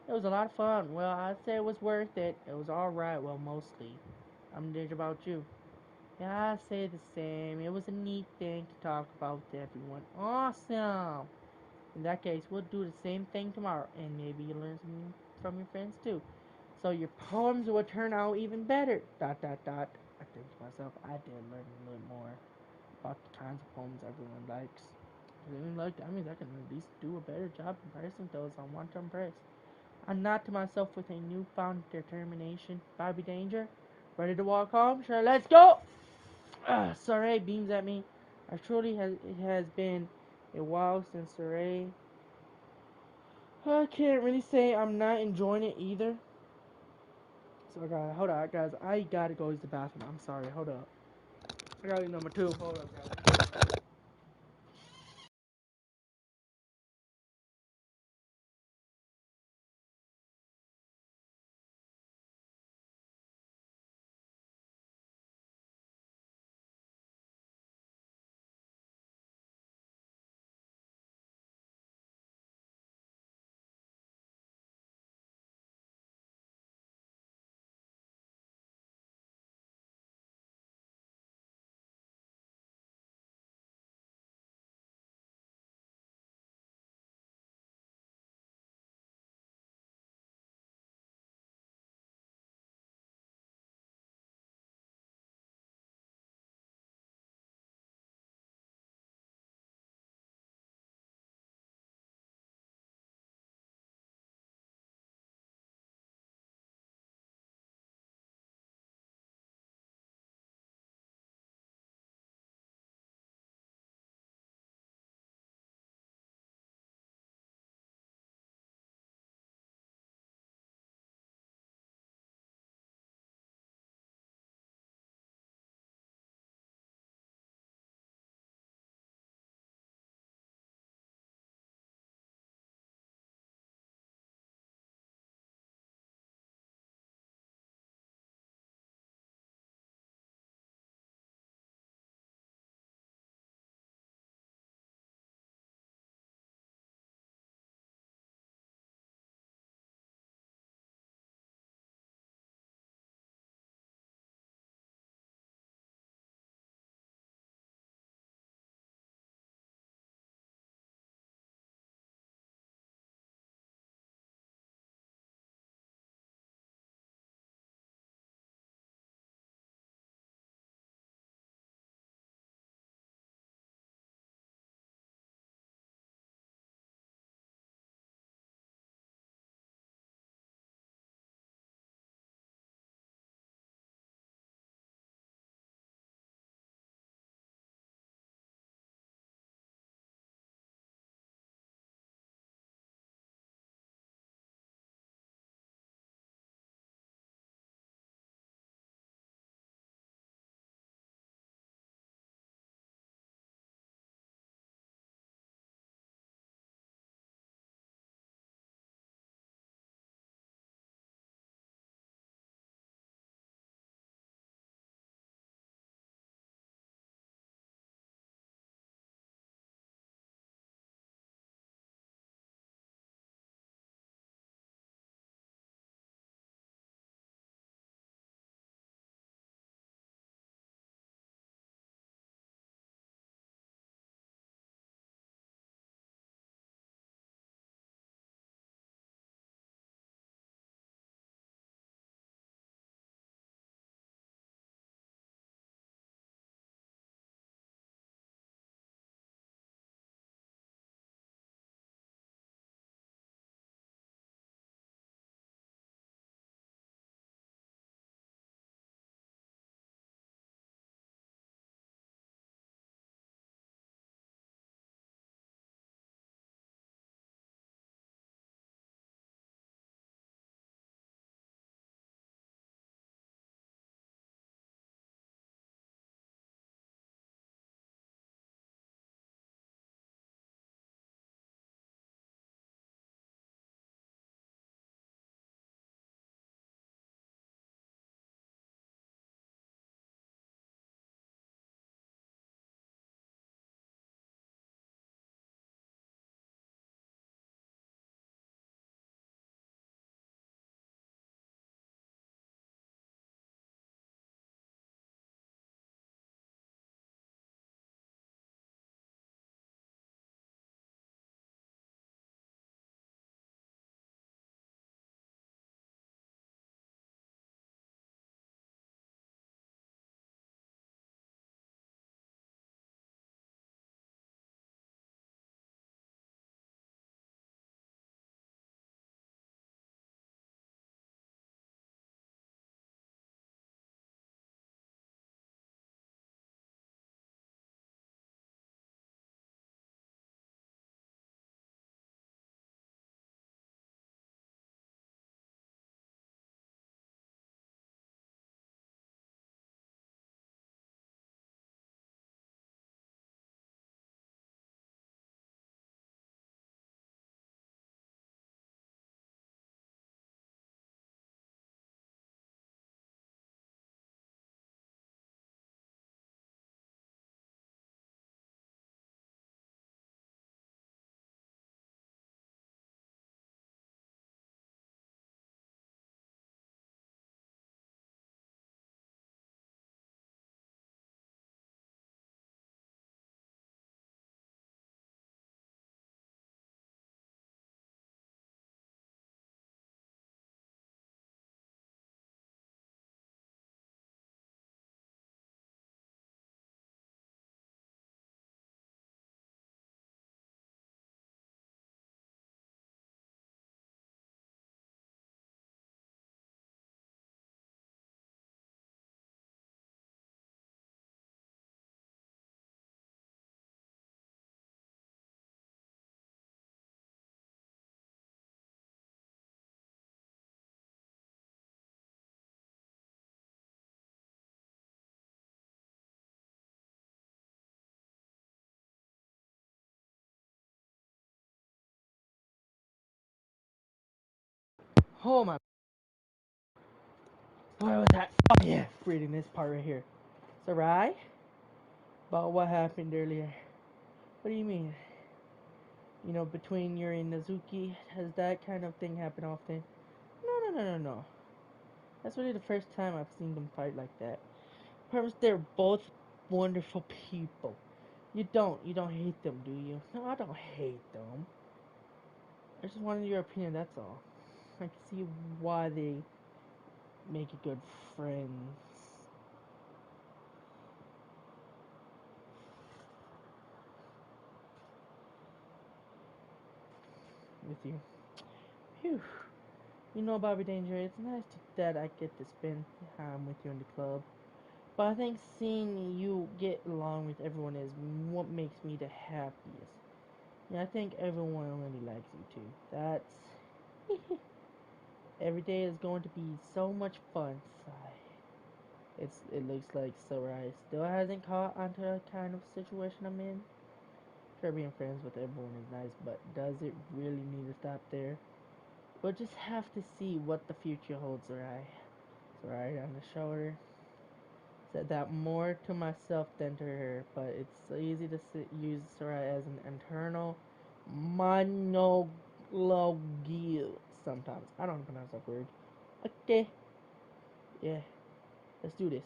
Speaker 1: It was a lot of fun. Well, I'd say it was worth it. It was alright, well, mostly. I'm Did about you. Yeah, I say the same. It was a neat thing to talk about to everyone. Awesome! In that case, we'll do the same thing tomorrow, and maybe you'll learn something from your friends too. So your poems will turn out even better. Dot dot dot. I think to myself, I did learn a little more about the kinds of poems everyone likes. If they like that means I can at least do a better job impressing those I want to impress. I nod to myself with a newfound determination. Bobby Danger, ready to walk home? Sure, let's go! Saray beams at me. It has been a while since Saray. I can't really say I'm not enjoying it either. So I gotta hold on, guys. I gotta go use the bathroom. I'm sorry. Hold up. I gotta use number two. Hold up, guys. Oh my. What was that? Oh yeah, reading this part right here. So right about what happened earlier. What do you mean? You know, between Yuri and Nazuki, has that kind of thing happen often? No, no, no, no, no. That's really the first time I've seen them fight like that. Promise they're both wonderful people. You don't hate them, do you? No, I don't hate them. I just wanted your opinion, that's all. I can see why they make a good friends. With you. Phew. You know, Bobby Danger, it's nice that I get to spend time with you in the club. But I think seeing you get along with everyone is what makes me the happiest. Yeah, I think everyone really likes you too. That's every day is going to be so much fun. Sigh. It looks like Sarai still hasn't caught onto the kind of situation I'm in. Sure, being friends with everyone is nice, but does it really need to stop there? We'll just have to see what the future holds, Sarai. Sarai on the shoulder. Said that more to myself than to her, but it's so easy to use Sarai as an internal monologue sometimes. I don't pronounce that word. Okay, yeah, let's do this.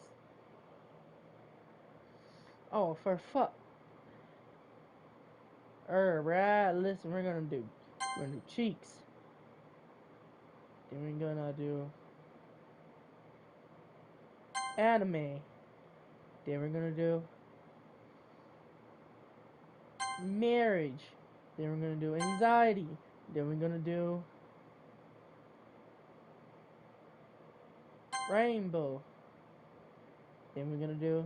Speaker 1: Oh, for fuck. Alright, listen, we're gonna do cheeks. Then we're gonna do anime. Then we're gonna do marriage. Then we're gonna do anxiety. Then we're gonna do rainbow. Then we're gonna do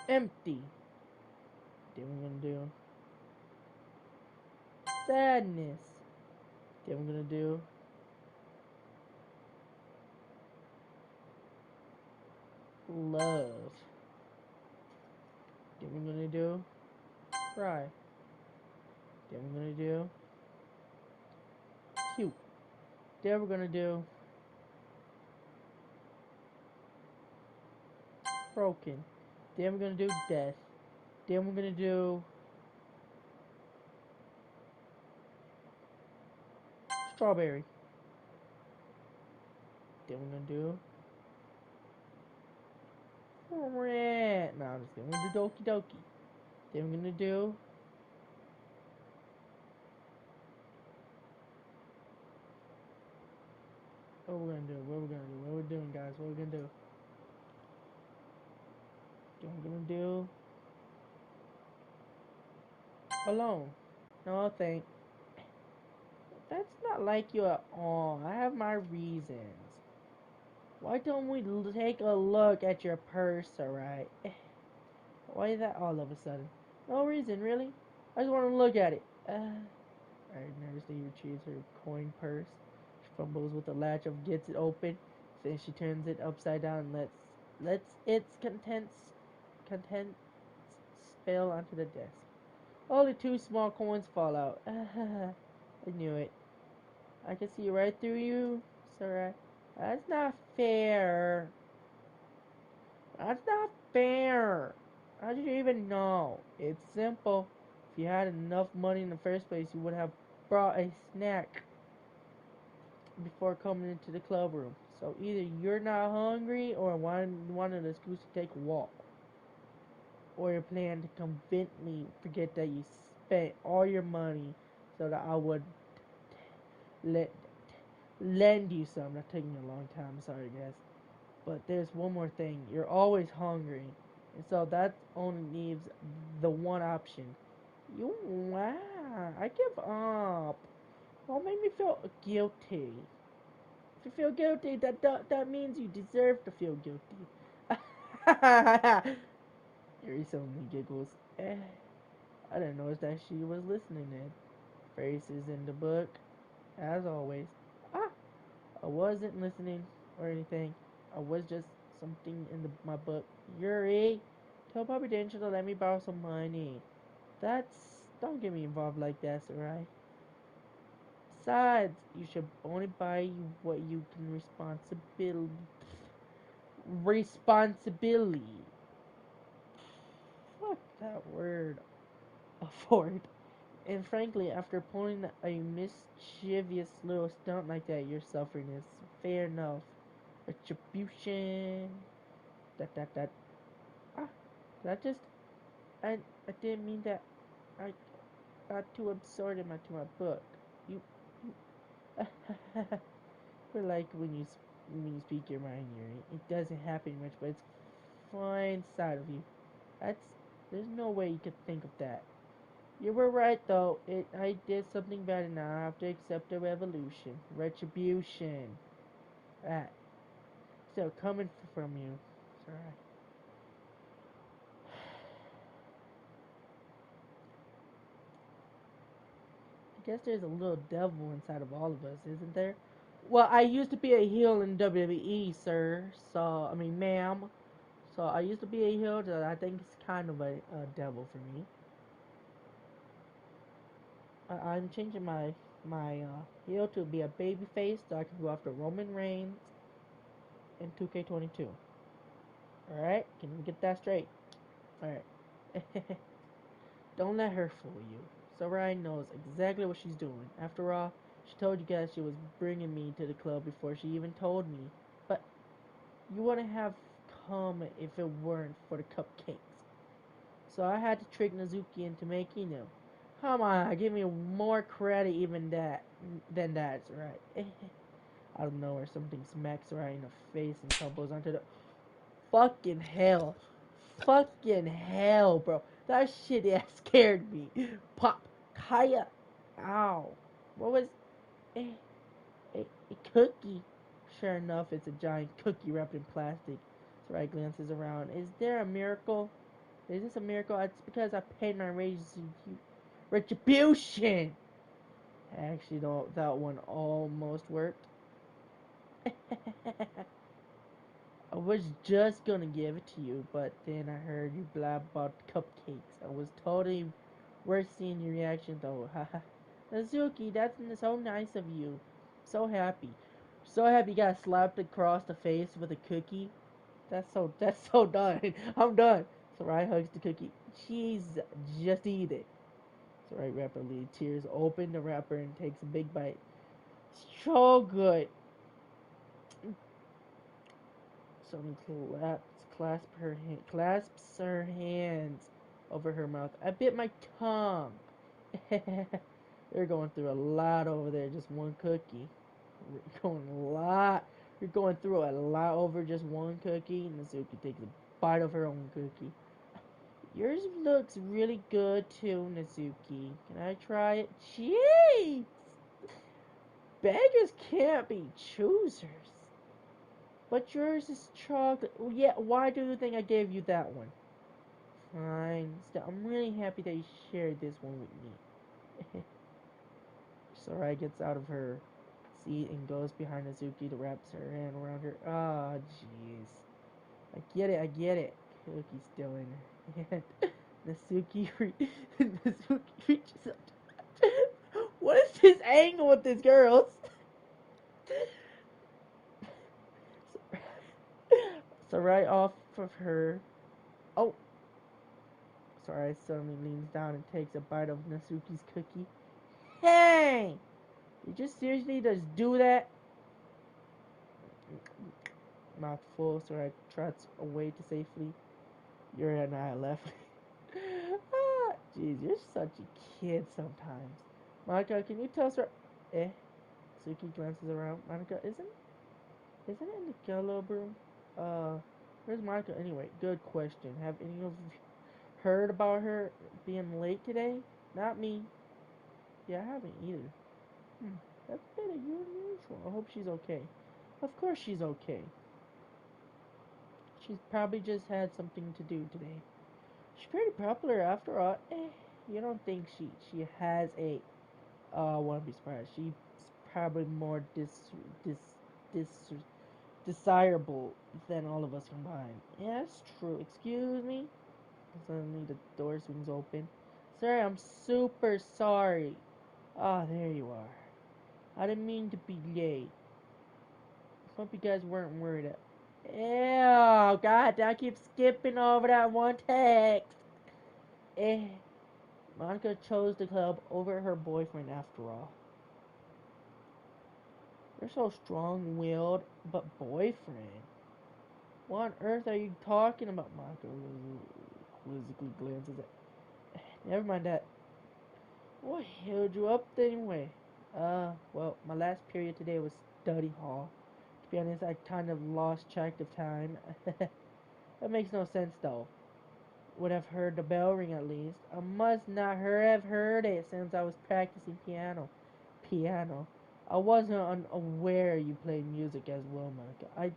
Speaker 1: empty. Then we're gonna do sadness. Then we're gonna do love. Then we're gonna do cry. Then we're gonna do cute. Then we're gonna do broken. Then we're gonna do death. Then we're gonna do strawberry. Then we're gonna do red. No, I'm just kidding. We're gonna do Doki Doki. Then we're gonna do what we're gonna do. What we're gonna do. What we're doing, guys. What we're gonna do. Then we're gonna do alone. No, thank. That's not like you at all. I have my reasons. Why don't we take a look at your purse, alright? Why is that all of a sudden? No reason, really. I just want to look at it. Alright, nervously retrieves her coin purse. She fumbles with the latch of gets it open. Then she turns it upside down and lets its contents spill onto the desk. Only two small coins fall out. I knew it. I can see right through you, sir. That's not fair. That's not fair. How did you even know? It's simple. If you had enough money in the first place, you would have brought a snack before coming into the club room. So either you're not hungry or wanted an excuse to take a walk. Or you're planning to conveniently forget that you spent all your money so that I would let lend you some. That's taking a long time. Sorry, guys. But there's one more thing. You're always hungry. And so that only leaves the one option. You, wow, I give up. Don't make me feel guilty. If you feel guilty, that means you deserve to feel guilty. Yuri suddenly giggles. I didn't notice that she was listening then. Faces in the book, as always. Ah, I wasn't listening or anything. I was just something in my book. Yuri, tell Bobby Danger to let me borrow some money. That's don't get me involved like that, Sarai. Besides, you should only buy what you can responsibility. Fuck that word. Afford. And frankly, after pulling a mischievous little stunt like that, your suffering is fair enough. Retribution. That. Ah, that just. I didn't mean that. I got too absorbed into my book. You. We're like when you speak your mind here. It doesn't happen much, but it's fine inside of you. That's. There's no way you could think of that. You were right though. I did something bad and now I have to accept the revolution. Retribution. That. Still coming from you. Sorry. I guess there's a little devil inside of all of us, isn't there? Well, I used to be a heel in WWE, sir. So, I mean, ma'am. So, I used to be a heel. So I think it's kind of a devil for me. I'm changing my heel to be a baby face so I can go after Roman Reigns in 2K22. Alright? Can we get that straight? Alright. Don't let her fool you. Sarai knows exactly what she's doing. After all, she told you guys she was bringing me to the club before she even told me. But you wouldn't have come if it weren't for the cupcakes. So I had to trick Nazuki into making them. Come on, give me more credit even than that's right. Out of nowhere, something smacks Sarai in the face and tumbles onto the fucking hell. Fucking hell, bro. That shit scared me. Pop. Kaya. Ow. What was a, a cookie? Sure enough, it's a giant cookie wrapped in plastic. Sarai glances around. Is there a miracle? Is this a miracle? It's because I paid my wages. Retribution! Actually, though, that one almost worked. I was just gonna give it to you, but then I heard you blab about cupcakes. I was totally worth seeing your reaction though. Haha. Nazuki, that's so nice of you. So happy. So happy you got slapped across the face with a cookie. That's so done. I'm done. Sarai hugs the cookie. Jeez, just eat it. Sarai rapidly tears open the wrapper and takes a big bite. So good. Someone clasps her hands over her mouth. I bit my tongue. They're going through a lot over there, just one cookie. We're going a lot. You're going through a lot over just one cookie. Nazuki takes a bite of her own cookie. Yours looks really good too, Nazuki. Can I try it? Jeez! Beggars can't be choosers. But yours is chocolate. Oh, yeah, why do you think I gave you that one? Fine. Still, I'm really happy that you shared this one with me. Sarai gets out of her seat and goes behind Nazuki to wrap her hand around her. Ah, oh, jeez. I get it. Cookie's still in her hand. Nazuki reaches up. What is this angle with this, girls? Sarai off of her. Oh, Sarai suddenly leans down and takes a bite of Natsuki's cookie. Hey! You just seriously just do that? Mouth full, Sarai trots away to safely. Yuri and I left. Jeez, you're such a kid sometimes. Monica, can you tell Sarai? Eh? Suki glances around. Monica, isn't it in the yellow room? Where's Monica anyway? Good question. Have any of you heard about her being late today? Not me. Yeah, I haven't either. That's a bit unusual. I hope she's okay. Of course she's okay. She's probably just had something to do today. She's pretty popular after all. You don't think she has a I wouldn't be surprised. She's probably more dis dis desirable than all of us combined. Yeah, that's true. Excuse me. Suddenly the door swings open. Sir, I'm super sorry. Ah, there you are. I didn't mean to be late. Hope you guys weren't worried. Ew, God, I keep skipping over that one text. Eh. Monica chose the club over her boyfriend after all. You're so strong-willed, but boyfriend? What on earth are you talking about? Monica quizzically glances at. Never mind that. What held you up anyway? Well, my last period today was study hall. To be honest, I kind of lost track of time. That makes no sense though. Would have heard the bell ring at least. I must not have heard it since I was practicing piano. Piano. I wasn't unaware you played music as well, Monica. I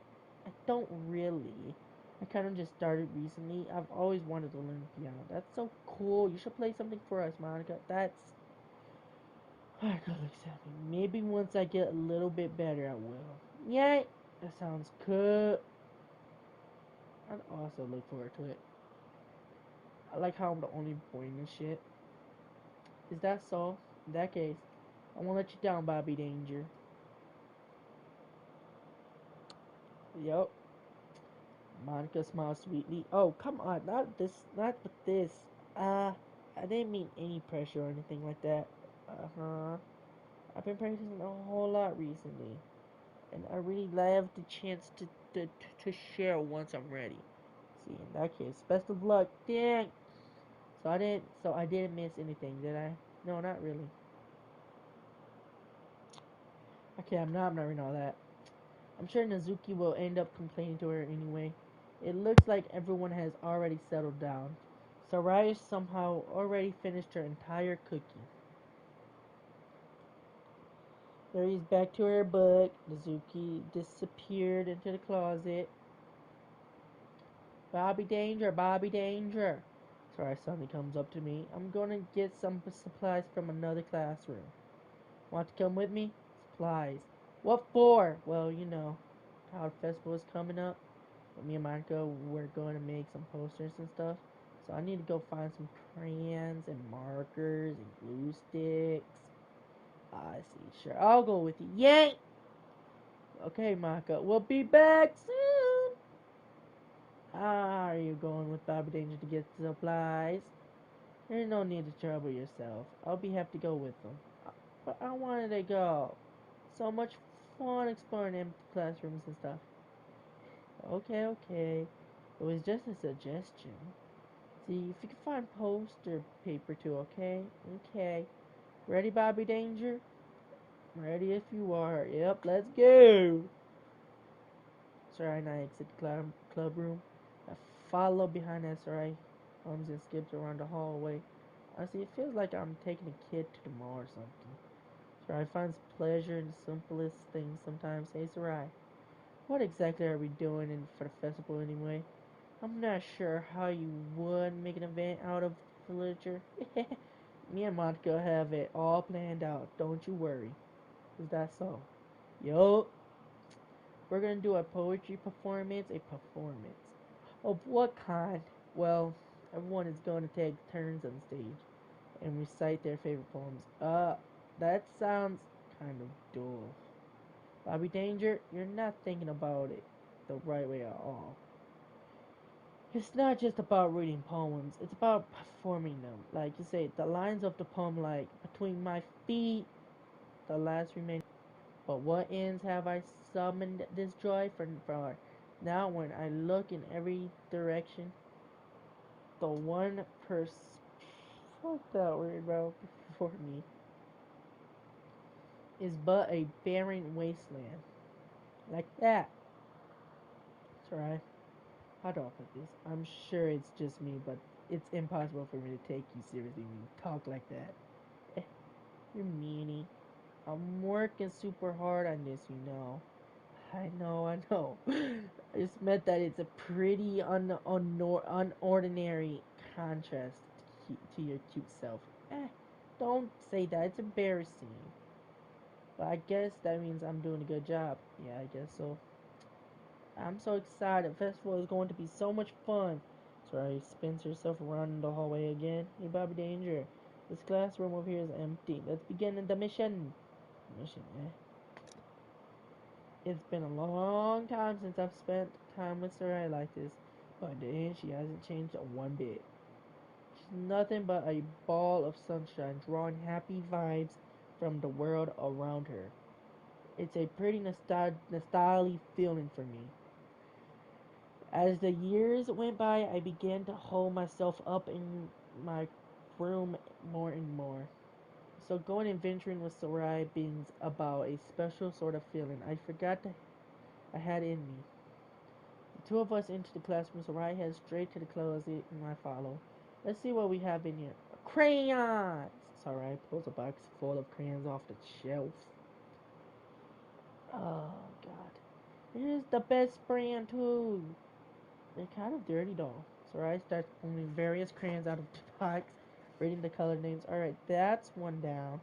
Speaker 1: don't really. I kind of just started recently. I've always wanted to learn piano. That's so cool. You should play something for us, Monica. That's. Monica looks at me. Maybe once I get a little bit better, I will. Yay! That sounds cool. I'd also look forward to it. I like how I'm the only boy in this shit. Is that so? In that case, I won't let you down, Bobby Danger. Yup. Monica smiles sweetly. Oh, come on, not with this. Uh, I didn't mean any pressure or anything like that. Uh-huh. I've been practicing a whole lot recently, and I really love the chance to share once I'm ready. See, in that case, best of luck. Dang. So I didn't miss anything, did I? No, not really. Okay, I'm not reading all that. I'm sure Nazuki will end up complaining to her anyway. It looks like everyone has already settled down. Saraya somehow already finished her entire cookie. Larry's back to her book. Nazuki disappeared into the closet. Bobby Danger, Bobby Danger. Saraya suddenly comes up to me. I'm gonna get some supplies from another classroom. Want to come with me? Supplies. What for? Well, you know, how the festival is coming up. Me and Monica, we're going to make some posters and stuff. So I need to go find some crayons and markers and glue sticks. I see. Sure, I'll go with you. Yay! Okay, Monica, we'll be back soon. How are you going with Bobby Danger to get supplies? There's no need to trouble yourself. I'll be happy to go with them. But I wanted to go. So much fun exploring empty classrooms and stuff. Okay, okay. It was just a suggestion. See if you can find poster paper too, okay? Okay. Ready, Bobby Danger? Ready if you are. Yep, let's go! Sarai and I exit the club room. I follow behind as Sarai hums and skips around the hallway. Honestly, it feels like I'm taking a kid to the mall or something. Sarai finds pleasure in the simplest things sometimes. Hey, Sarai, what exactly are we doing for the festival anyway? I'm not sure how you would make an event out of literature. Me and Monica have it all planned out. Don't you worry. Is that so? Yo, we're gonna do a poetry performance. A performance. Of what kind? Well, everyone is going to take turns on stage and recite their favorite poems. That sounds kind of dull. Bobby Danger, you're not thinking about it the right way at all. It's not just about reading poems, it's about performing them. Like you say, the lines of the poem, like, between my feet, the last remaining. But what ends have I summoned this joy for now when I look in every direction? The one fuck that word, bro, before me is but a barren wasteland. Like that. That's right. How do I put this? I'm sure it's just me, but it's impossible for me to take you seriously when you talk like that. Eh, you're meanie. I'm working super hard on this, you know. I know, I know. I just meant that it's a pretty unordinary contrast to your cute self. Don't say that. It's embarrassing. But I guess that means I'm doing a good job. Yeah, I guess so. I'm so excited. The festival is going to be so much fun. Sorry, spins herself around in the hallway again. Hey, Bobby Danger. This classroom over here is empty. Let's begin the mission. Mission, eh? It's been a long time since I've spent time with Sarai like this, but then she hasn't changed one bit. She's nothing but a ball of sunshine, drawing happy vibes from the world around her. It's a pretty nostalgic feeling for me. As the years went by, I began to hold myself up in my room more and more. So going adventuring with Sarai brings about a special sort of feeling I forgot that I had in me. The two of us enter the classroom, Sarai heads straight to the closet and I follow. Let's see what we have in here. Crayons! Sarai pulls a box full of crayons off the shelf. Oh god. Here's the best brand too. They're kind of dirty though. Sarai starts pulling various crayons out of the box, reading the color names. Alright, that's one down.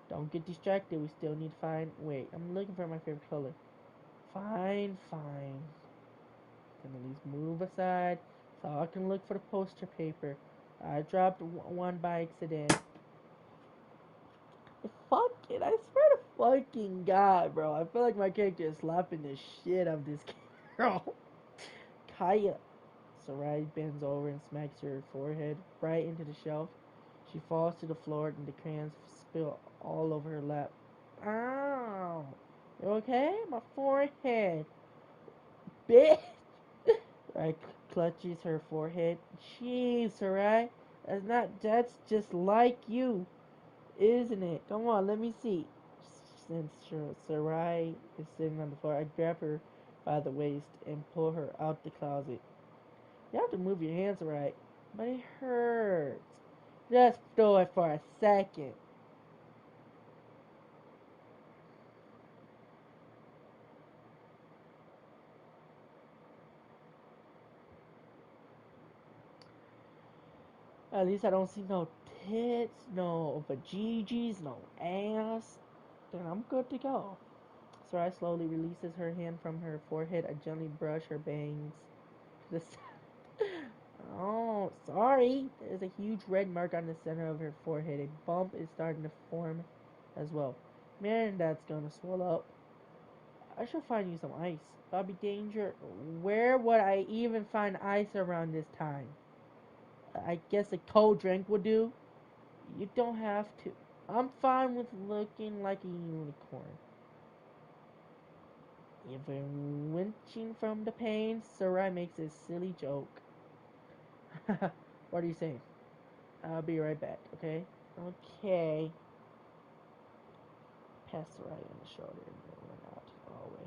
Speaker 1: Don't get distracted, we still need to find. Wait, I'm looking for my favorite color. Fine, fine. Can at least move aside so I can look for the poster paper. I dropped one by accident. Fuck it, I swear to fucking God, bro. I feel like my character is slapping the shit out of this girl. Kaya. Sarai bends over and smacks her forehead right into the shelf. She falls to the floor and the crayons spill all over her lap. Ow! You okay? My forehead. Bitch! Sarai clutches her forehead. Jeez, Sarai. That's just like you, isn't it? Come on, let me see. Since Sarai is sitting on the floor, I grab her by the waist and pull her out the closet. You have to move your hands right, but it hurts. Just do it for a second. At least I don't see no tits, no vajigis, no ass. Then I'm good to go. Sarai slowly releases her hand from her forehead. I gently brush her bangs to the side. Oh, sorry. There's a huge red mark on the center of her forehead. A bump is starting to form as well. Man, that's gonna swell up. I should find you some ice. Bobby Danger, where would I even find ice around this time? I guess a cold drink would do. You don't have to. I'm fine with looking like a unicorn. Even winching from the pain, Sarai makes a silly joke. What are you saying? I'll be right back, okay? Okay. Pass Sarai on the shoulder and then run out to the hallway.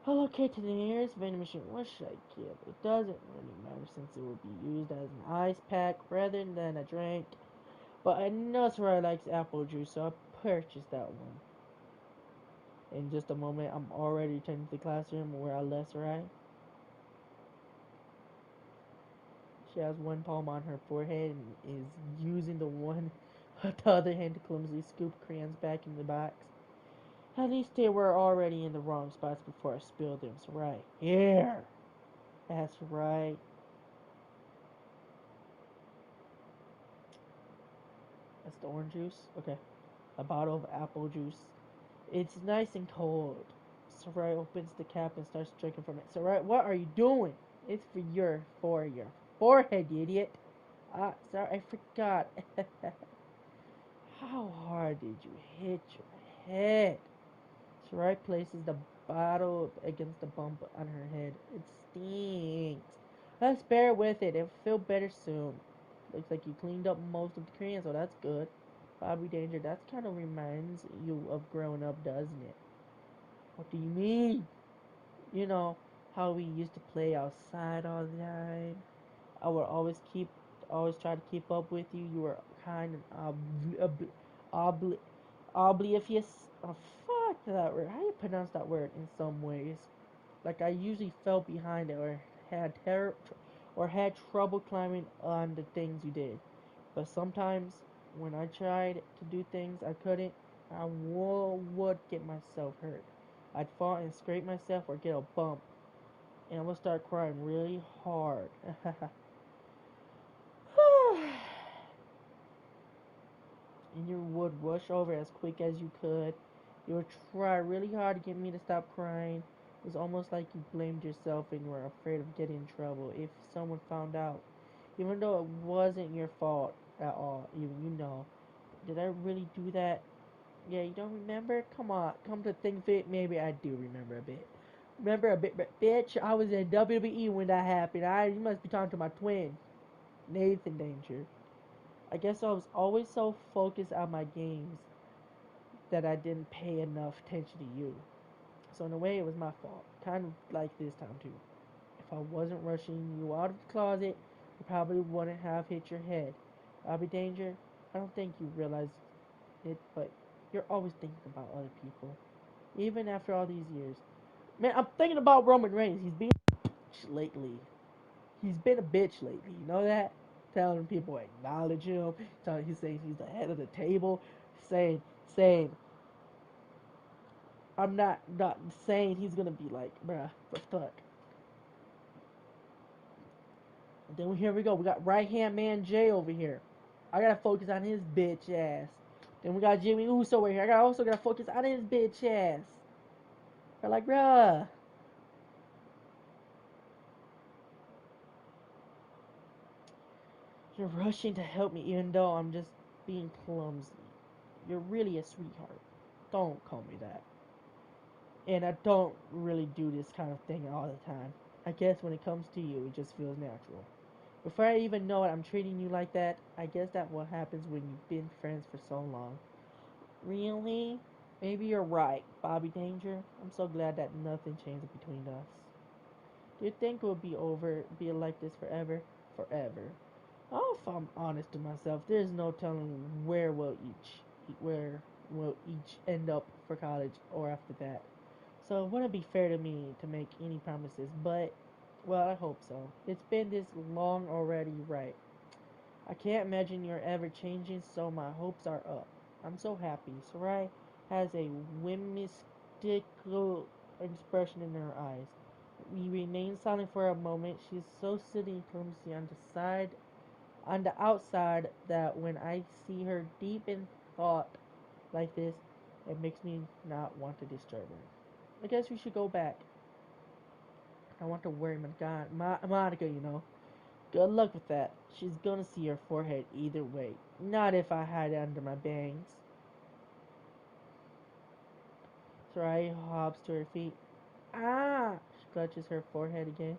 Speaker 1: I'll locate to the nearest vending machine. What should I get? It doesn't really matter since it will be used as an ice pack rather than a drink. But I know Sarai likes apple juice, so I'll purchase that one. In just a moment, I'm already returning to the classroom where I left Sarai. She has one palm on her forehead and is using the other hand to clumsily scoop crayons back in the box. At least they were already in the wrong spots before I spilled them. Sarai, here. That's right. That's the orange juice. Okay. A bottle of apple juice. It's nice and cold. Sarai opens the cap and starts drinking from it. Sarai, what are you doing? It's for your forehead, you idiot. Sorry, I forgot. How hard did you hit your head? Sarai places the bottle against the bump on her head. It stings. Let's bear with it. It'll feel better soon. Looks like you cleaned up most of the crayons, so that's good. Bobby Danger, that kind of reminds you of growing up, doesn't it? What do you mean? You know how we used to play outside all the time. I would always try to keep up with you. You were kind of obli- oblivious. Oh, fuck that word. How do you pronounce that word? In some ways, like I usually fell behind it or had trouble climbing on the things you did. But sometimes when I tried to do things I couldn't, I would get myself hurt. I'd fall and scrape myself or get a bump, and I would start crying really hard. And you would rush over as quick as you could. You would try really hard to get me to stop crying. It was almost like you blamed yourself and were afraid of getting in trouble if someone found out. Even though it wasn't your fault at all, even you know. Did I really do that? Yeah, you don't remember? Come on, come to think of it, maybe I do remember a bit. Remember a bit, but bitch, I was in WWE when that happened. You must be talking to my twin, Nathan Danger. I guess I was always so focused on my games that I didn't pay enough attention to you. So in a way, it was my fault. Kind of like this time too. If I wasn't rushing you out of the closet, you probably wouldn't have hit your head. Bobby Danger, I don't think you realize it, but you're always thinking about other people, even after all these years. Man, I'm thinking about Roman Reigns. He's been a bitch lately. He's been a bitch lately. You know that? Telling people acknowledge him. He's saying he's the head of the table. Saying I'm not saying he's gonna be like, bruh, but fuck. And then here we go. We got right hand man Jay over here. I gotta focus on his bitch ass. Then we got Jimmy Uso right here. I also gotta focus on his bitch ass. They're like, bruh. You're rushing to help me even though I'm just being clumsy. You're really a sweetheart. Don't call me that. And I don't really do this kind of thing all the time. I guess when it comes to you, it just feels natural. Before I even know it, I'm treating you like that. I guess that's what happens when you've been friends for so long. Really? Maybe you're right, Bobby Danger. I'm so glad that nothing changed between us. Do you think we'll be like this forever? Forever. Oh, if I'm honest to myself, there's no telling where we'll each end up for college or after that. So it wouldn't be fair to me to make any promises, but well, I hope so. It's been this long already, right? I can't imagine you're ever changing, so my hopes are up. I'm so happy. Sarai has a whimsical expression in her eyes. We remain silent for a moment. She's so silly and clumsy on the outside that when I see her deep in thought like this, it makes me not want to disturb her. I guess we should go back. I want to worry Monica, you know. Good luck with that. She's gonna see her forehead either way. Not if I hide it under my bangs. Sarai hops to her feet. Ah! She clutches her forehead again.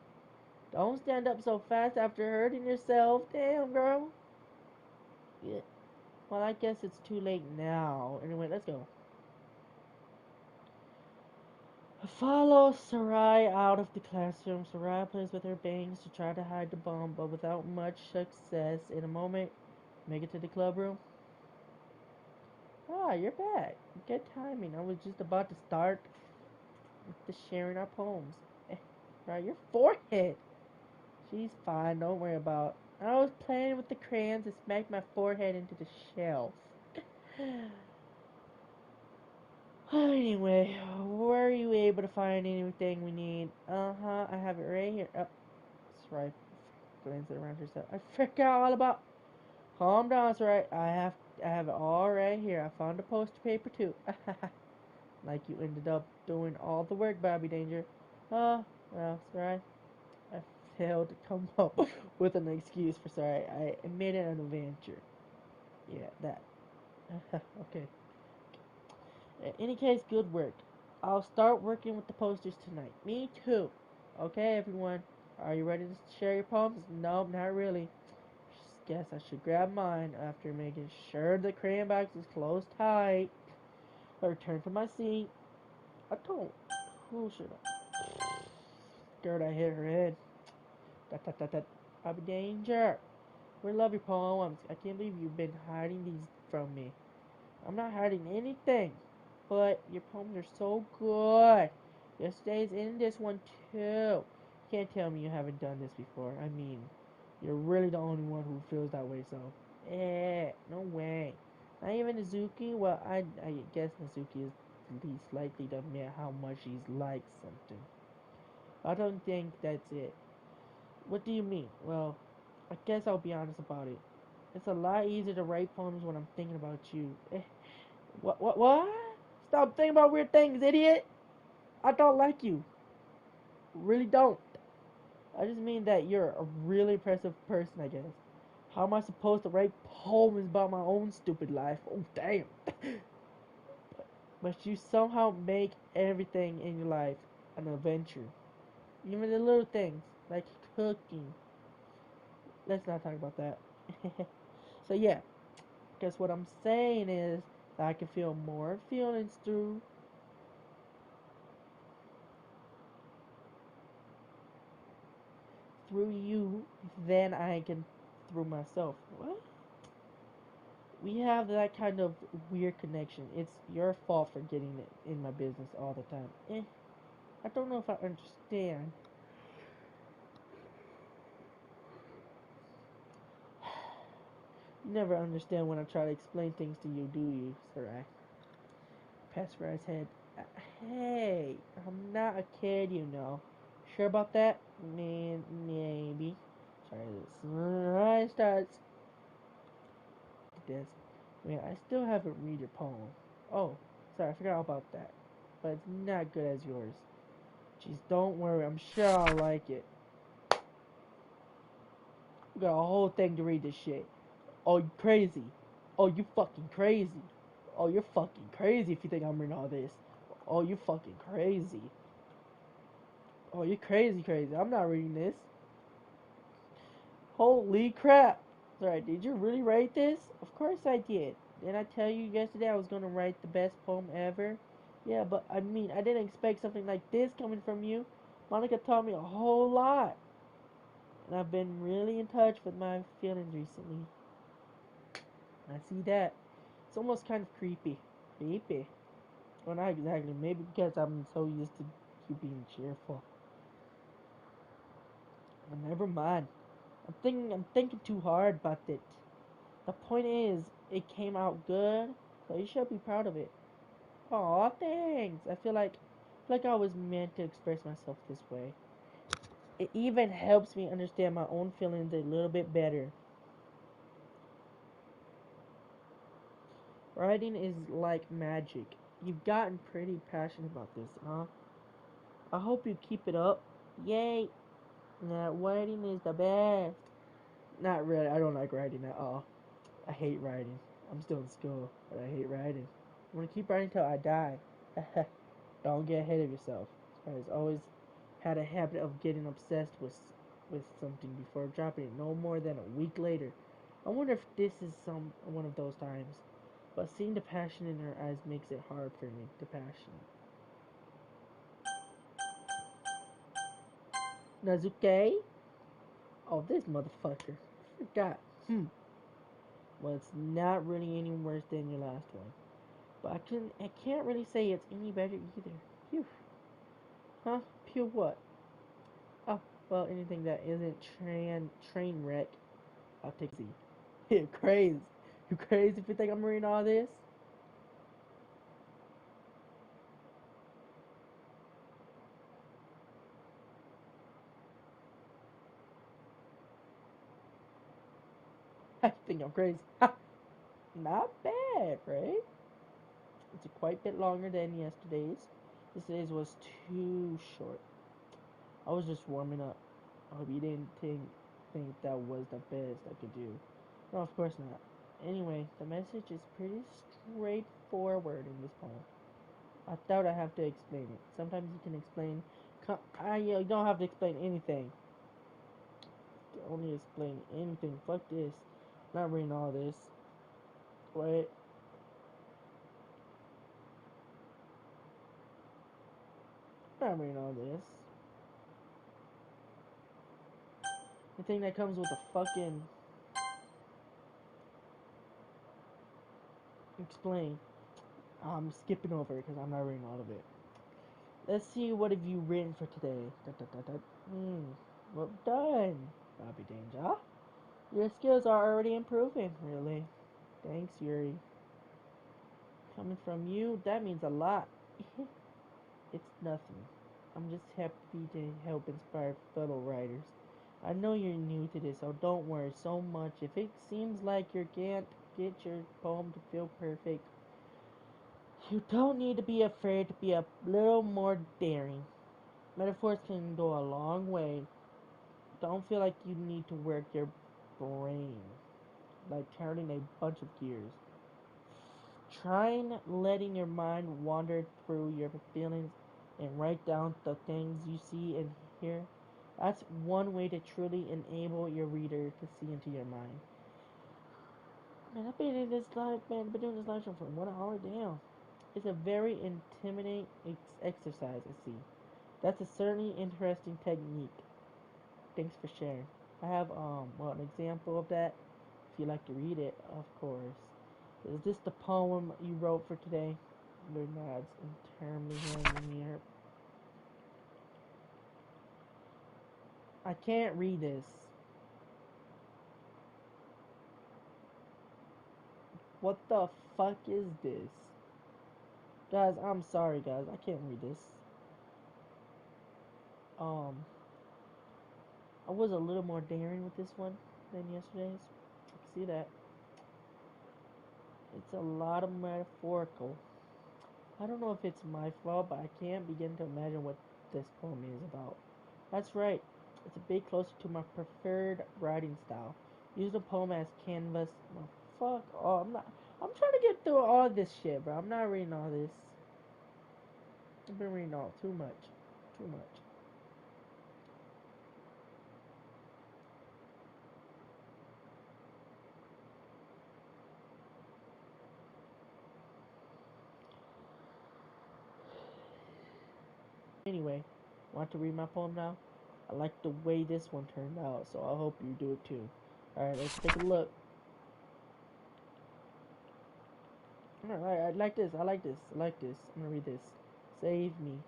Speaker 1: Don't stand up so fast after hurting yourself. Damn, girl. Yeah. Well, I guess it's too late now. Anyway, let's go. I follow Sarai out of the classroom. Sarai plays with her bangs to try to hide the bomb, but without much success. In a moment, make it to the club room. Ah, you're back. Good timing. I was just about to start with the sharing our poems. Right, your forehead. She's fine. Don't worry about. I was playing with the crayons and smacked my forehead into the shelf. Anyway, were you able to find anything we need? Uh-huh, I have it right here. Oh, Sarai glances around herself. I forgot all about. Calm down, Sarai. I have it all right here. I found the poster paper too. Like you ended up doing all the work, Bobby Danger. Well, Sarai, I failed to come up with an excuse for Sarai. I made it an adventure. Yeah, that. Okay. In any case, good work. I'll start working with the posters tonight. Me too. Okay, everyone. Are you ready to share your poems? No, not really. Guess I should grab mine after making sure the crayon box is closed tight. I return to my seat. I don't. Who should I? Scared I hit her head. That. I'm danger. We love your poems. I can't believe you've been hiding these from me. I'm not hiding anything. But your poems are so good. Yesterday's in this one too. You can't tell me you haven't done this before. I mean, you're really the only one who feels that way, so. No way. Not even Nazuki? Well, I guess Nazuki is least likely to admit how much he's liked something. I don't think that's it. What do you mean? Well, I guess I'll be honest about it. It's a lot easier to write poems when I'm thinking about you. What? Stop thinking about weird things, idiot. I don't like you. Really don't. I just mean that you're a really impressive person, I guess. How am I supposed to write poems about my own stupid life? Oh, damn. But you somehow make everything in your life an adventure. Even the little things, like cooking. Let's not talk about that. So yeah, guess what I'm saying is that I can feel more feelings through you than I can through myself. What? We have that kind of weird connection. It's your fault for getting it in my business all the time. I don't know if I understand. You never understand when I try to explain things to you, do you, Sarai? Pasteurized head. Hey, I'm not a kid, you know. Sure about that? Maybe. Sorry, this sunrise starts the desk. Man, I still haven't read your poem. Oh, sorry, I forgot about that. But it's not good as yours. Jeez, don't worry, I'm sure I'll like it. We got a whole thing to read this shit. Oh, you crazy. Oh, you fucking crazy. Oh, you're fucking crazy if you think I'm reading all this. Oh, you fucking crazy. Oh, you're crazy. I'm not reading this. Holy crap. Sorry, did you really write this? Of course I did. Didn't I tell you yesterday I was going to write the best poem ever? Yeah, but I mean, I didn't expect something like this coming from you. Monica taught me a whole lot. And I've been really in touch with my feelings recently. I see that. It's almost kind of creepy. Creepy. Well, not exactly. Maybe because I'm so used to you being cheerful. But never mind. I'm thinking too hard about it. The point is, it came out good, so you should be proud of it. Aw, thanks. I feel like I was meant to express myself this way. It even helps me understand my own feelings a little bit better. Writing is like magic. You've gotten pretty passionate about this, huh? I hope you keep it up. Yay! Nah, writing is the best. Not really. I don't like writing at all. I hate writing. I'm still in school, but I hate writing. I'm gonna keep writing till I die. Don't get ahead of yourself. I've always had a habit of getting obsessed with something before dropping it no more than a week later. I wonder if this is some one of those times. But seeing the passion in her eyes makes it hard for me. The passion. Nazuke? Oh, this motherfucker. Forgot. Well, it's not really any worse than your last one. But I can't really say it's any better either. Phew. Huh? Phew what? Oh, well, anything that isn't train wreck, I'll take Z. You're crazy. You crazy if you think I'm reading all this? I think I'm crazy. Ha! Not bad, right? It's a quite bit longer than yesterday's. Yesterday's was too short. I was just warming up. I hope you didn't think that was the best I could do. No, of course not. Anyway, the message is pretty straightforward in this poem. I doubt I have to explain it. Sometimes you can explain. You don't have to explain anything. Don't need to explain anything. Fuck this. I'm not reading all this. Wait. I'm not reading all this. The thing that comes with a fucking explain. I'm skipping over it because I'm not reading all of it. Let's see what have you written for today. Da, da, da, da. Well done, Bobby Danger. Your skills are already improving, really. Thanks, Yuri. Coming from you, that means a lot. It's nothing. I'm just happy to help inspire fellow writers. I know you're new to this, so don't worry so much. If it seems like you can't get your poem to feel perfect, You don't need to be afraid to be a little more daring. Metaphors can go a long way. Don't feel like you need to work your brain, like turning a bunch of gears. Trying letting your mind wander through your feelings and write down the things you see and hear. That's one way to truly enable your reader to see into your mind. Man, I've been in this live, man, I've been doing this live show for 1 hour. Damn. It's a very intimidating exercise, I see. That's a certainly interesting technique. Thanks for sharing. I have well, an example of that. If you'd like to read it, of course. Is this the poem you wrote for today? Your nods interminably handing me her. I can't read this. What the fuck is this? Guys, I'm sorry, guys. I can't read this. Um, I was a little more daring with this one than yesterday's. I can see that. It's a lot of metaphorical. I don't know if it's my fault, but I can't begin to imagine what this poem is about. That's right. It's a bit closer to my preferred writing style. Use the poem as canvas. No, fuck all. I'm trying to get through all this shit, bro. I'm not reading all this. I've been reading all too much. Too much. Anyway, want to read my poem now? I like the way this one turned out, so I hope you do it too. Alright, let's take a look. Alright, I like this. I like this. I like this. I'm gonna read this. Save me.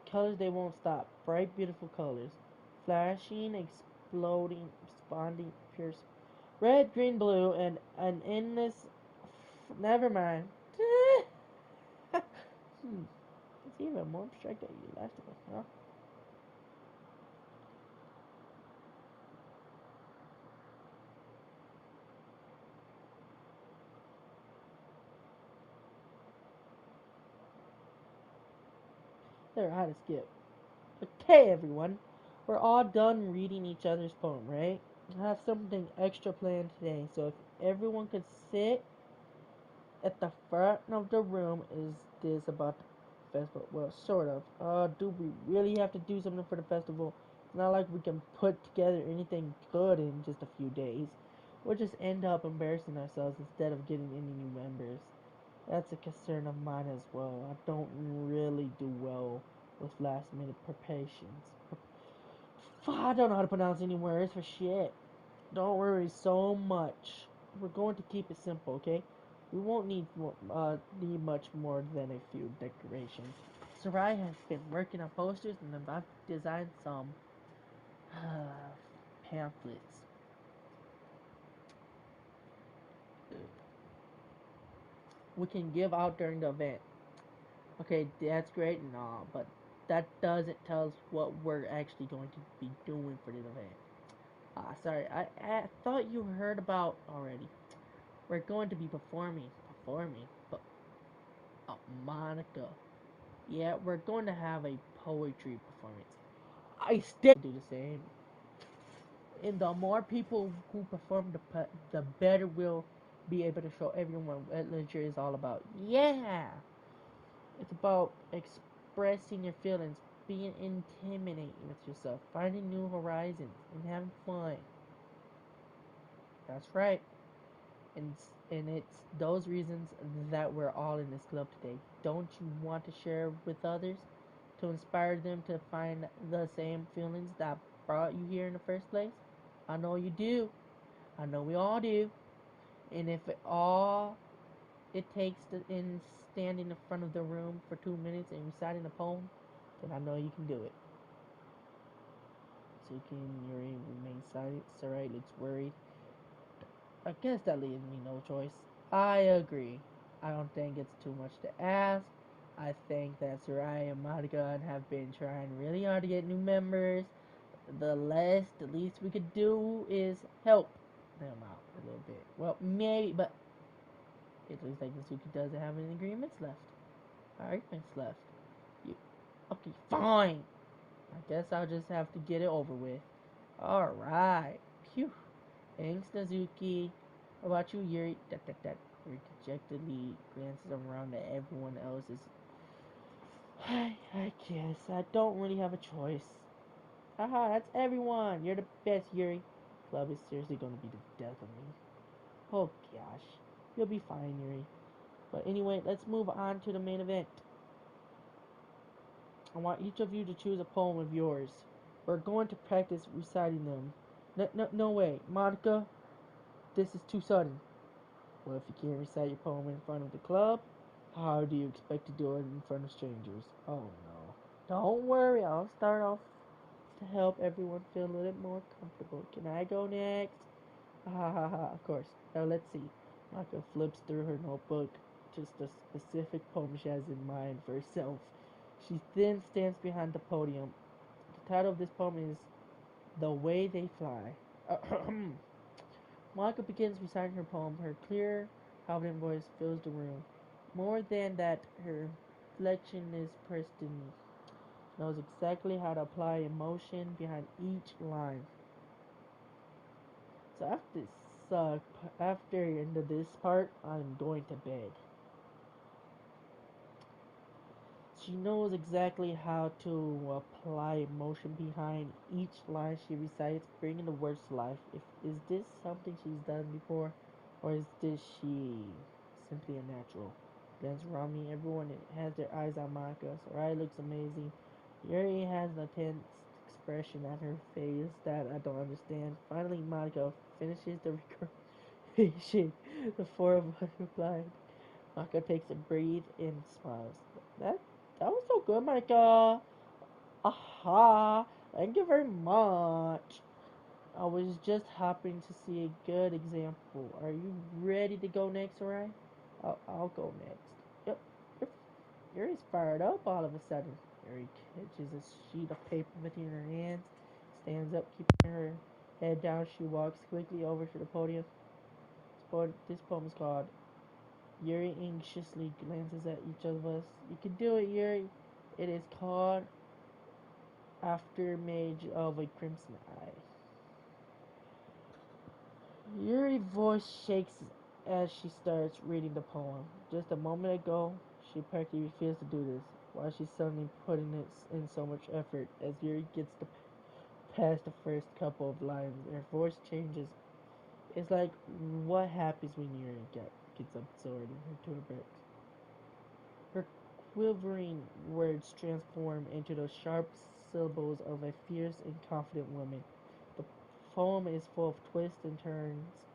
Speaker 1: Colors they won't stop. Bright, beautiful colors. Flashing, exploding, responding, pierce. Red, green, blue, and an endless. Never mind. It's even more abstract than you last time, huh? There, I had to skip. Okay, everyone. We're all done reading each other's poem, right? I have something extra planned today, so if everyone could sit at the front of the room. Is this about the festival? Well, sort of. Do we really have to do something for the festival? It's not like we can put together anything good in just a few days. We'll just end up embarrassing ourselves instead of getting any new members. That's a concern of mine as well. I don't really do well with last minute preparations. I don't know how to pronounce any words for shit. Don't worry so much. We're going to keep it simple, okay? We won't need much more than a few decorations. Sarai has been working on posters, and I've designed some pamphlets. We can give out during the event. Okay, that's great and all, but that doesn't tell us what we're actually going to be doing for the event. Sorry, I thought you heard about already. We're going to be performing, but Monica. Yeah, we're going to have a poetry performance. I still do the same. And the more people who perform, the better we'll be able to show everyone what literature is all about. Yeah! It's about expressing your feelings, being intimidating with yourself, finding new horizons, and having fun. That's right. And it's those reasons that we're all in this club today. Don't you want to share with others to inspire them to find the same feelings that brought you here in the first place? I know you do. I know we all do. And if all it takes to in standing in front of the room for 2 minutes and reciting a poem, then I know you can do it. So you can remain silent. It's alright, it's worried. I guess that leaves me no choice. I agree. I don't think it's too much to ask. I think that Soraya and Monica have been trying really hard to get new members. The least we could do is help them out a little bit. Well, maybe, but It looks like Suzuki doesn't have any arguments left. You, okay, fine. I guess I'll just have to get it over with. Alright. Phew. Thanks, Nazuki. How about you, Yuri? Yuri dejectedly glances around at everyone else's. I guess I don't really have a choice. Haha, that's everyone. You're the best, Yuri. Club is seriously gonna be the death of me. Oh gosh. You'll be fine, Yuri. But anyway, let's move on to the main event. I want each of you to choose a poem of yours. We're going to practice reciting them. No way. Monica, this is too sudden. Well, if you can't recite your poem in front of the club, how do you expect to do it in front of strangers? Oh no. Don't worry, I'll start off to help everyone feel a little more comfortable. Can I go next? Ha ha ha, of course. Now let's see. Maka flips through her notebook, just a specific poem she has in mind for herself. She then stands behind the podium. The title of this poem is The Way They Fly. Maka begins reciting her poem. Her clear, confident voice fills the room. More than that, her inflection is pristine. She knows exactly how to apply emotion behind each line. So after the end of this part, I'm going to bed. She knows exactly how to apply emotion behind each line she recites, bringing the words to life. Is this something she's done before, or is this she simply a natural? Glance around me, everyone has their eyes on Monica. Sarai looks amazing. Yuri has an intense expression on her face that I don't understand. Finally, Monica finishes the recording. The four of us replied. Maka takes a breath and smiles. That that was so good, Micah. Aha! Thank you very much. I was just hoping to see a good example. Are you ready to go next, alright? I'll go next. Yep. Yuri's fired up all of a sudden. Yuri catches a sheet of paper between her hands, stands up, keeping her head down. She walks quickly over to the podium. This poem is called Yuri anxiously glances at each of us. You can do it, Yuri. It is called Aftermage of a Crimson Eye. Yuri's voice shakes as she starts reading the poem. Just a moment ago, she practically refused to do this. Why she's suddenly putting in so much effort? As Yuri gets past the first couple of lines, her voice changes. It's like what happens when Yuri gets absorbed into her breath. Her quivering words transform into the sharp syllables of a fierce and confident woman. The poem is full of twists and turns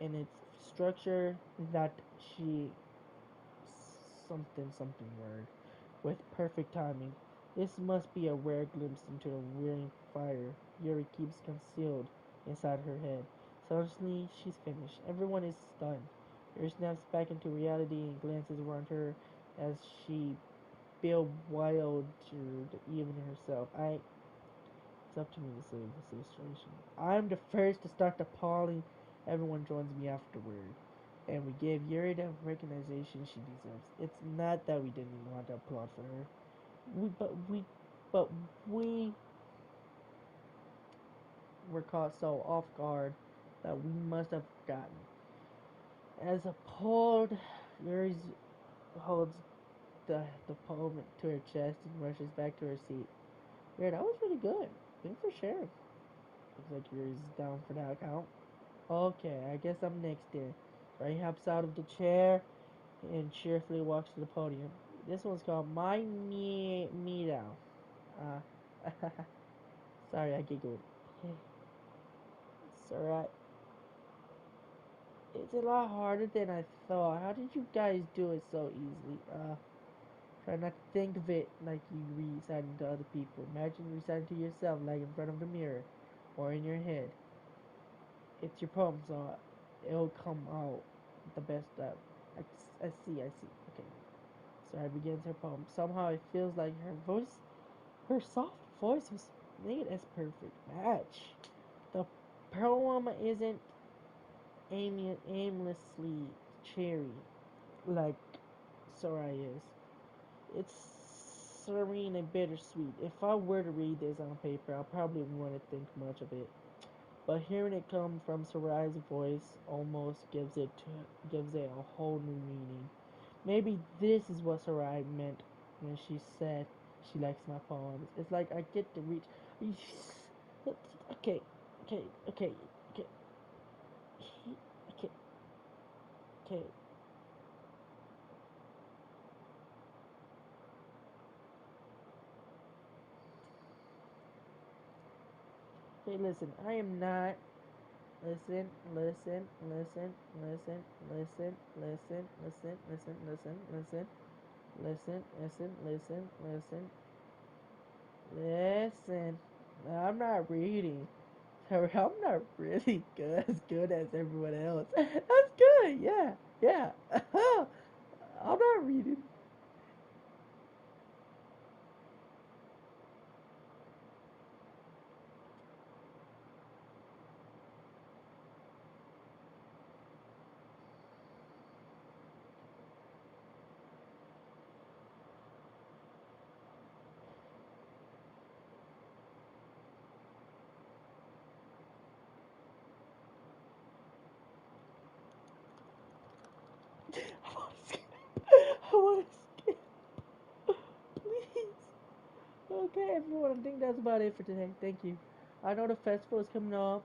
Speaker 1: in its structure that she something word with perfect timing. This must be a rare glimpse into the whirling fire Yuri keeps concealed inside her head. Suddenly, she's finished. Everyone is stunned. Yuri snaps back into reality and glances around her as she bewildered even herself. It's up to me to save this illustration. I'm the first to start the polling. Everyone joins me afterward. And we gave Yuri the recognition she deserves. It's not that we didn't want to applaud for her. We were caught so off guard that we must have forgotten. As appalled, Yuri holds the poem to her chest and rushes back to her seat. Yeah, that was really good. Thanks for sharing. Looks like Yuri's down for that count. Okay, I guess I'm next then. Ray hops out of the chair and cheerfully walks to the podium. This one's called My Me Down. Uh, sorry, I giggled. It's alright. It's a lot harder than I thought. How did you guys do it so easily? Try not to think of it like you reciting to other people. Imagine reciting to yourself, like in front of the mirror or in your head. It's your poem, so it'll come out the best out. I see. Okay. Sarah begins her poem. Somehow it feels like her soft voice was made as perfect match. The poem isn't aimlessly cherry, like Sarai is. It's serene and bittersweet. If I were to read this on paper, I probably wouldn't think much of it. But hearing it come from Sarai's voice almost gives it a whole new meaning. Maybe this is what Sarai meant when she said she likes my poems. It's like I get to reach. Okay, okay, okay, okay, okay, okay. Okay, listen. I am not. Listen, listen, listen, listen, listen, listen, listen, listen, listen, listen, listen, listen, listen, listen, listen. I'm not reading. I'm not really good as everyone else. That's good, yeah, yeah. I'm not reading. I want to skip. I want to skip. Please. Okay, everyone. I think that's about it for today. Thank you. I know the festival is coming up.